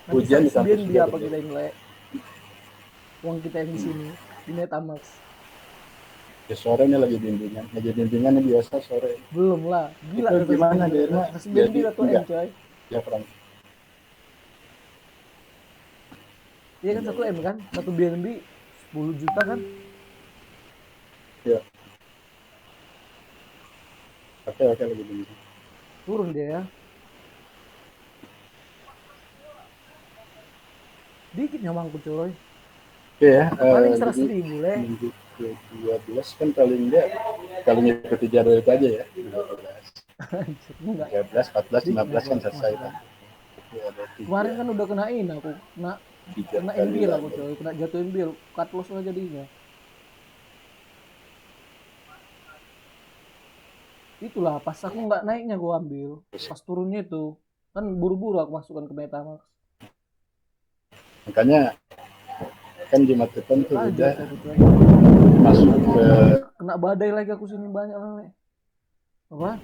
Hujan di kampus dia apa kita yang Le? Uang kita yang di sini di MetaMask. Ya sorenya lagi bimbingan. Bimbingannya biasa sore. Belum lah. Gila itu gimana Dirma? Kasih BNB atau M, coy? Ya Frank. Iya kan 1 M kan? 1 BNB 10 juta kan? Ya. Oke lagi bimbingan. Turun dia ya. Dikit nyamangku, coy. Oke ya. Paling 100.000, Le. Minggu ke-12 kan paling ikuti jadwal itu aja ya. 12. 13, 14, 15 kan selesai kan. Kemarin kan udah kenain aku, kena MBL aku, coy, kena jatuh MBL, cut loss lah jadinya. Itulah pas aku nggak naiknya gua ambil, pas turunnya itu kan buru-buru aku masukkan ke MetaMask. Makanya kan Jumat depan tuh udah coy. masuk ke kena badai lagi aku sini banyak lah. Apa?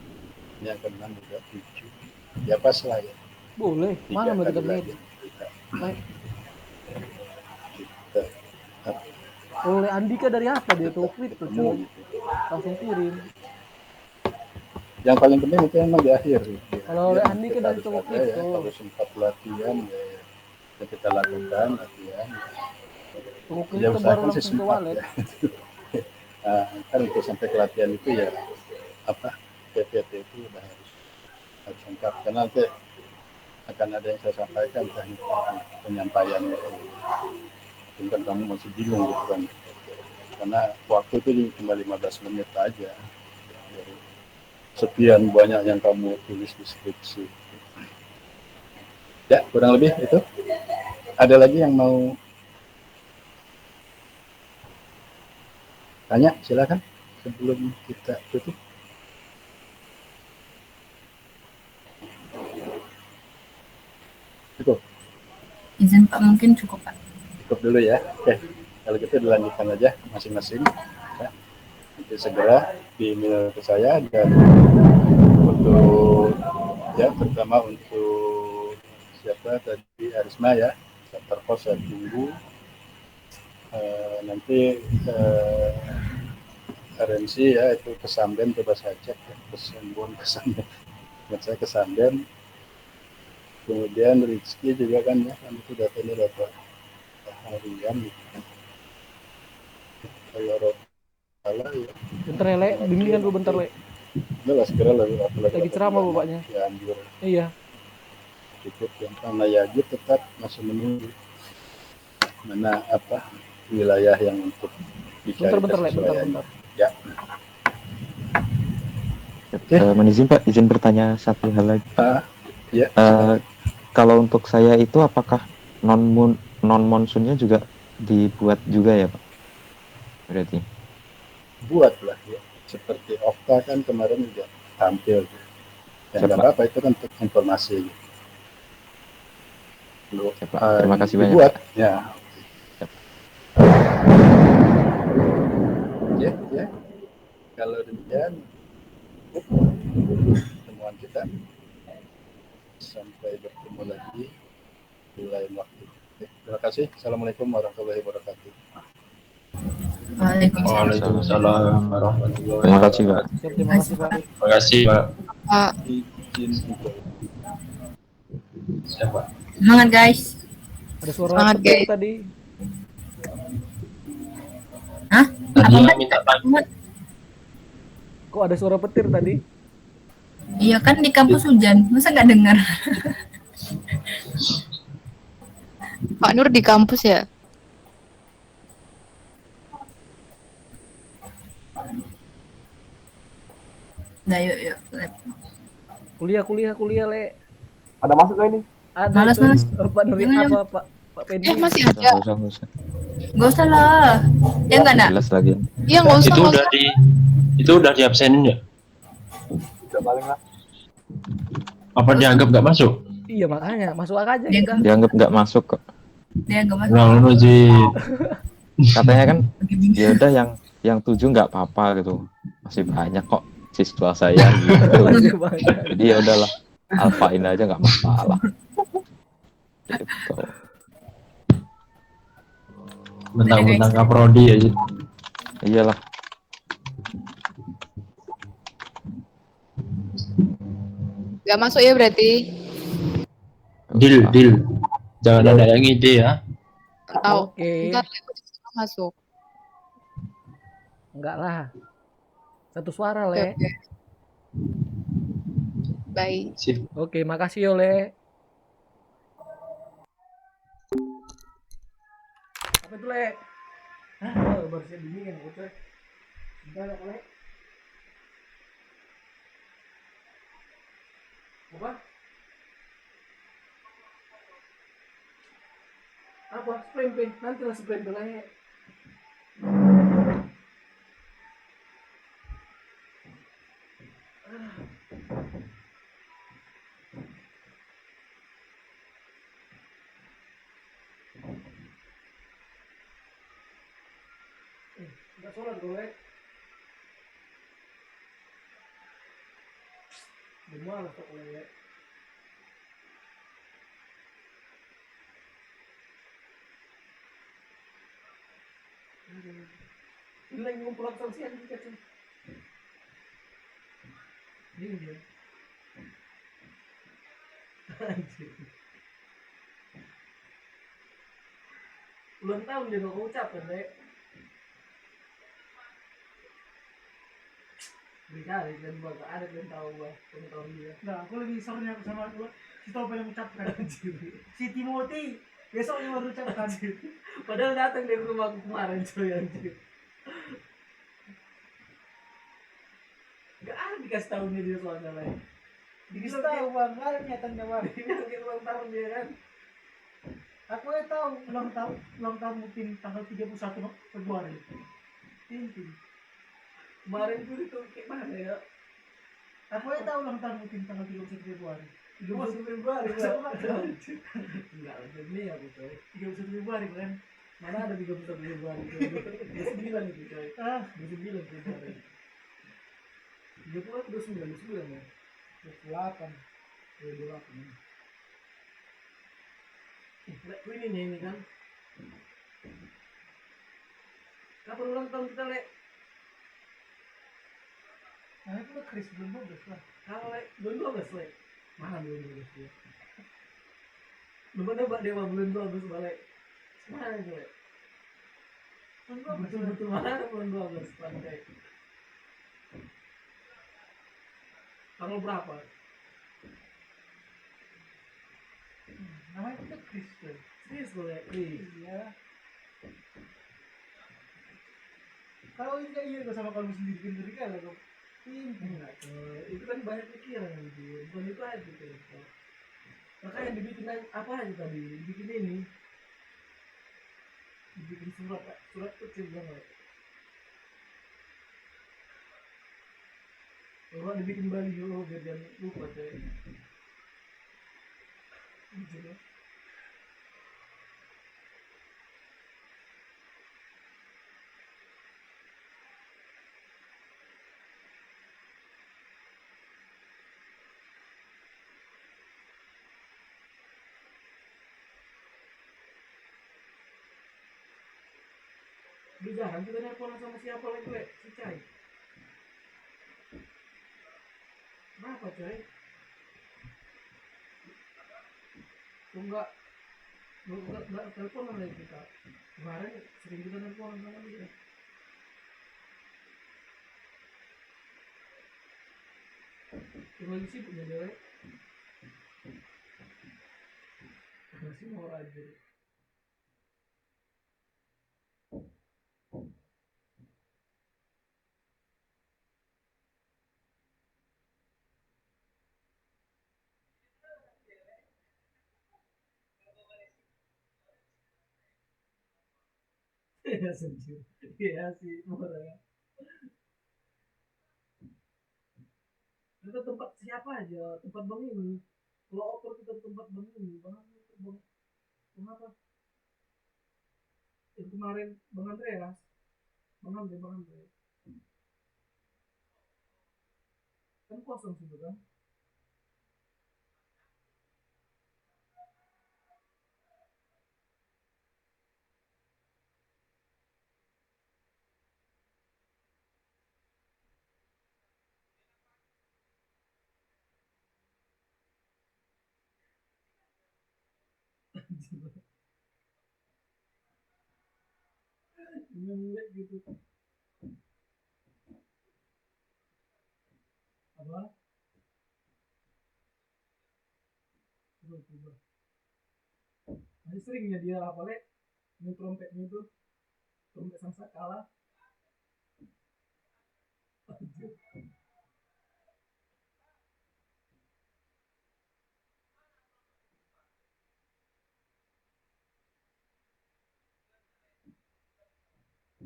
Yang ke-6 udah 7. Ya pas lah ya. Boleh. Mana mau kita beli? Oleh Andika dari apa dia tuh kripto, coy. Langsung kirim. Yang paling penting itu emang di akhir. Kalau oleh Andika dari toko kripto. Ya, kalau sempat latihan ya kita lakukan latihan. Toko kripto baru langsung ke wallet. Ya. Nah, kan itu sampai ke latihan itu ya apa PPT itu udah harus lengkap karena nanti akan ada yang saya sampaikan teknik penyampaiannya. Mungkin kamu masih bingung gitu kan, karena waktu itu cuma 15 menit aja dari sekian banyak yang kamu tulis di skripsi. Ya, kurang lebih itu. Ada lagi yang mau tanya? Silakan sebelum kita tutup. Cukup. Izin Pak, mungkin cukup Pak. Cukup dulu ya. Oke, kalau gitu dilanjutkan aja masing-masing. Ya. Nanti segera di email ke saya, dan untuk ya terutama untuk siapa tadi, Arisma ya, terpos saya tunggu. Nanti RMC ya, itu Kesamben, coba saya cek ya, Kesamben. Ingat saya Kesamben. Kemudian Rizky juga kan ya, kan itu datanya data harian gitu kan. Kalau Rokala ya. Bentar ya, Le. Bimbingan dulu bentar, Le. Udah lah, segera Lagi ceramah bapaknya. ya, anjur. Iya. Cukup yang karena Yajid tetap masih menunggu mana apa wilayah yang untuk dicari Bentar, Le. kesesuaiannya. Ya. Izin Pak, izin bertanya satu hal lagi. Ya. Kalau untuk saya itu apakah non monsoonnya juga dibuat juga ya Pak? Berarti. Buatlah ya. Seperti Okta kan kemarin juga tampil. Ya nggak apa-apa, itu kan untuk informasi. Terima kasih banyak. Buat ya. Ya. Kalau demikian pertemuan kita, sampai bertemu lagi di lain waktu. Terima kasih. Assalamualaikum warahmatullahi wabarakatuh. Waalaikumsalam warahmatullahi Terima kasih Pak. Terima kasih Pak. Terima kasih Pak. Izin untuk Siapa? Semangat guys. Ada suara petir tadi. Hah? Tadi Apa yang minta tanya. Kok ada suara petir tadi? Iya kan di kampus hujan, masa nggak dengar? Pak Nur di kampus ya? Nah, yuk. Kuliah, Le. Ada masuk gak ini? Ada Malas. Pak Nur apa, Pak Pendi? Masih ada. Gak usah lah. Ya nggak nak? Jelas lagi. Iya nggak usah. Itu udah diabsenin ya? Udah paling lah. Apa dianggap nggak masuk? Iya makanya, masuk aja Dia kita. Dianggap nggak masuk kok. Dia nggak masuk. Nah, Ji. Katanya kan ya udah yang 7 nggak apa-apa gitu. Masih banyak kok siswa saya gitu. Jadi ya udahlah, alfain aja nggak masalah. Gitu. Mentang-mentang kaprodi aja. Iyalah. Nggak masuk ya berarti? Deal. Jangan ada yang ide ya. Tahu. Oke. Ntar masuk. Enggak lah. Satu suara, Le. Oke. Baik. Sip. Oke, makasih yo, Le. Apa itu, Le? Hah, baru saya dingin gitu. Bentar, Le. Apa? Apa? Sprint, nanti lah sprint, Le. Enggak sholat gue, Le. Gimana kok, Le? Ini lagi ngumpul absensian juga, cuy. Iya. Anjir. Ulang tahun dia kok ucapin, Le. Dikali dan gua gak ada yang tahu gua tahun dia. Nah, aku lagi sorenya sama gua. Kita pengen mengucapkan anjir. Si Timothy besoknya baru ucapkan anjir. Padahal datang dari rumahku kemarin coy anjir. Gak ada dikasih tahunya dia soalnya lain. Dikasih tahu bang, gak ada niatannya bang. Dia ulang tahun dia kan. Aku ya tahu ulang tahun mungkin tanggal 31 Februari. Tintin. Kemarin tuh itu kayak mana ya? Aku ya tahu ulang tahun mungkin tanggal 31 Februari. 31 Februari kan? Enggak, jadi aku coy. 31 Februari kan? Mana ada 31 Februari? 29 itu coy. 29 Februari. 29 ya? 28. 28. Lek, ini kan. Kapan ulang tahun kita, Lek? Nah, itu udah Chris, belum 12 lah. Kalau Lek, belum 12, Lek. Mana belum 12 dia? Belum ada Mbak Dewa belum 12 balik. Mana itu, Lek? Betul-betul mana belum 12 pantai. Tanggal berapa? Namanya itu Chris, Chris boleh. Iya. Kalau ini kayak iya sama kamu sendiri sendiri kan lah kok. Enggak, itu kan banyak pikiran nanti. Bukan itu aja tuh. Makanya dibikin apa aja tadi? Dibikin ini. Dibikin surat kecil banget. Kalau dibikin baliho biar jangan lupa deh. Gitu. Udah jarang kita nelponan sama siapa lagi, Lek? Si Cai. Kenapa, Cai? Enggak telepon lagi kita. Kemarin sering kita nelponan sama dia. Cuma lagi sibuknya dia, Lek. Masih mau aja. Ya sejujur, ya sih murah. Kita tempat siapa aja, tempat bang ini. Kalau oper kita tempat bang ini, bang apa? Yang kemarin bang Andreas, bang Andre. Kan kosong situ kan? Ngelek gitu. Apa? Coba. Masih seringnya dia apa, Lek? Ini trompetnya itu trompet Sangsakala.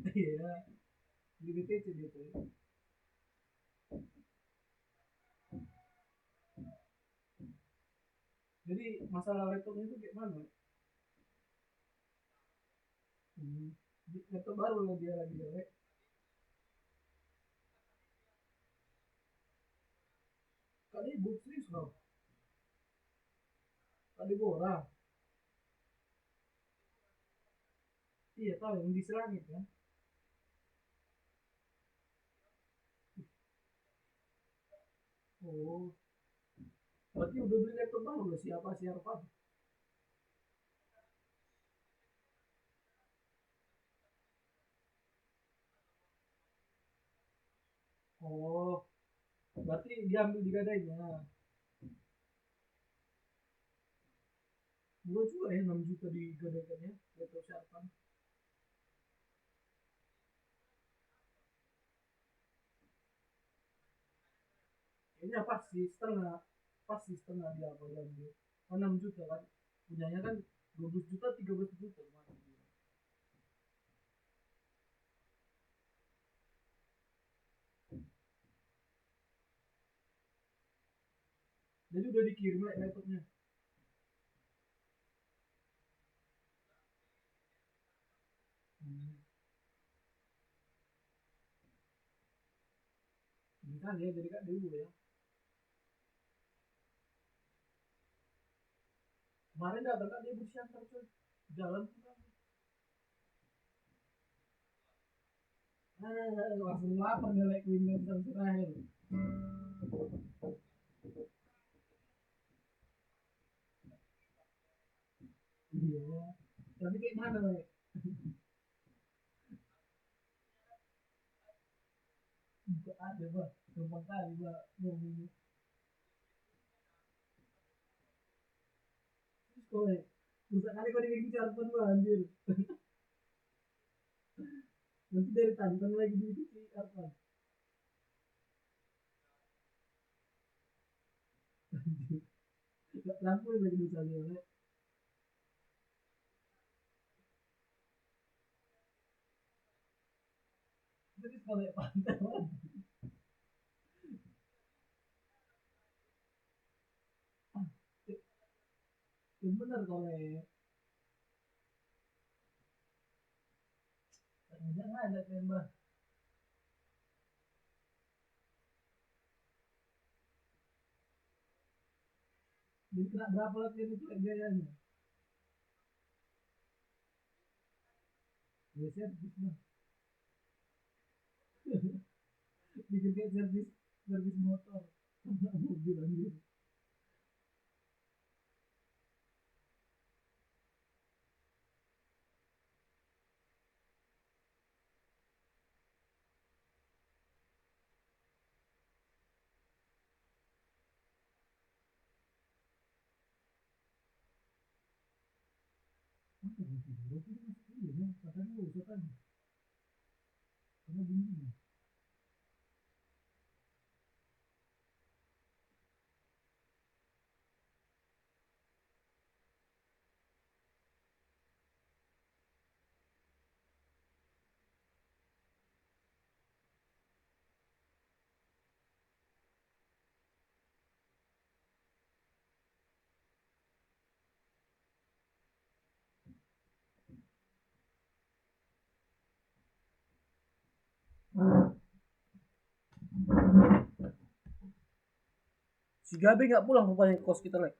Iya, di BTC dia tuh. Jadi masalah laptopnya itu kayak mana? Laptop baru lah dia lagi jelek. Kali book serius loh. Kali Bora. Iya tahu yang diserang itu kan. Oh, berarti udah beli laptop baru lah siapa? Oh, berarti diambil digadainya. Murah juga ya 6 juta digadaikannya laptop Sharpan. Kayaknya pasti setengah dia apa dia. Kan 6 juta kan. Punyanya kan 12 juta 13 juta kemarin. Jadi udah dikirim laptopnya. Ini kan ya jadi kak dulu ya. Kemarin datang kak dia bersiantar coy. Jalan kan. Langsung lapar nih like Windows dan terakhir. Iya. Tapi kayak mana like? Enggak ada bah. Gampang kali bah ngomongnya. Terus kau like. Susah kali kau dibikin Sharpan bah anjir. Nanti dari Tantan lagi di apa? Lampu lagi dosanya oleh. Jadi kalau pantai yang benar kalau jangan ada tembak. Jadi kena berapa latihan itu biayanya? Ya servis mah. Bikin kayak servis motor. Mobil anjir. Berarti masuk iya ya. Katanya nggak usah kan. Karena gini. Si Gabi nggak pulang rupanya ke kos kita lagi.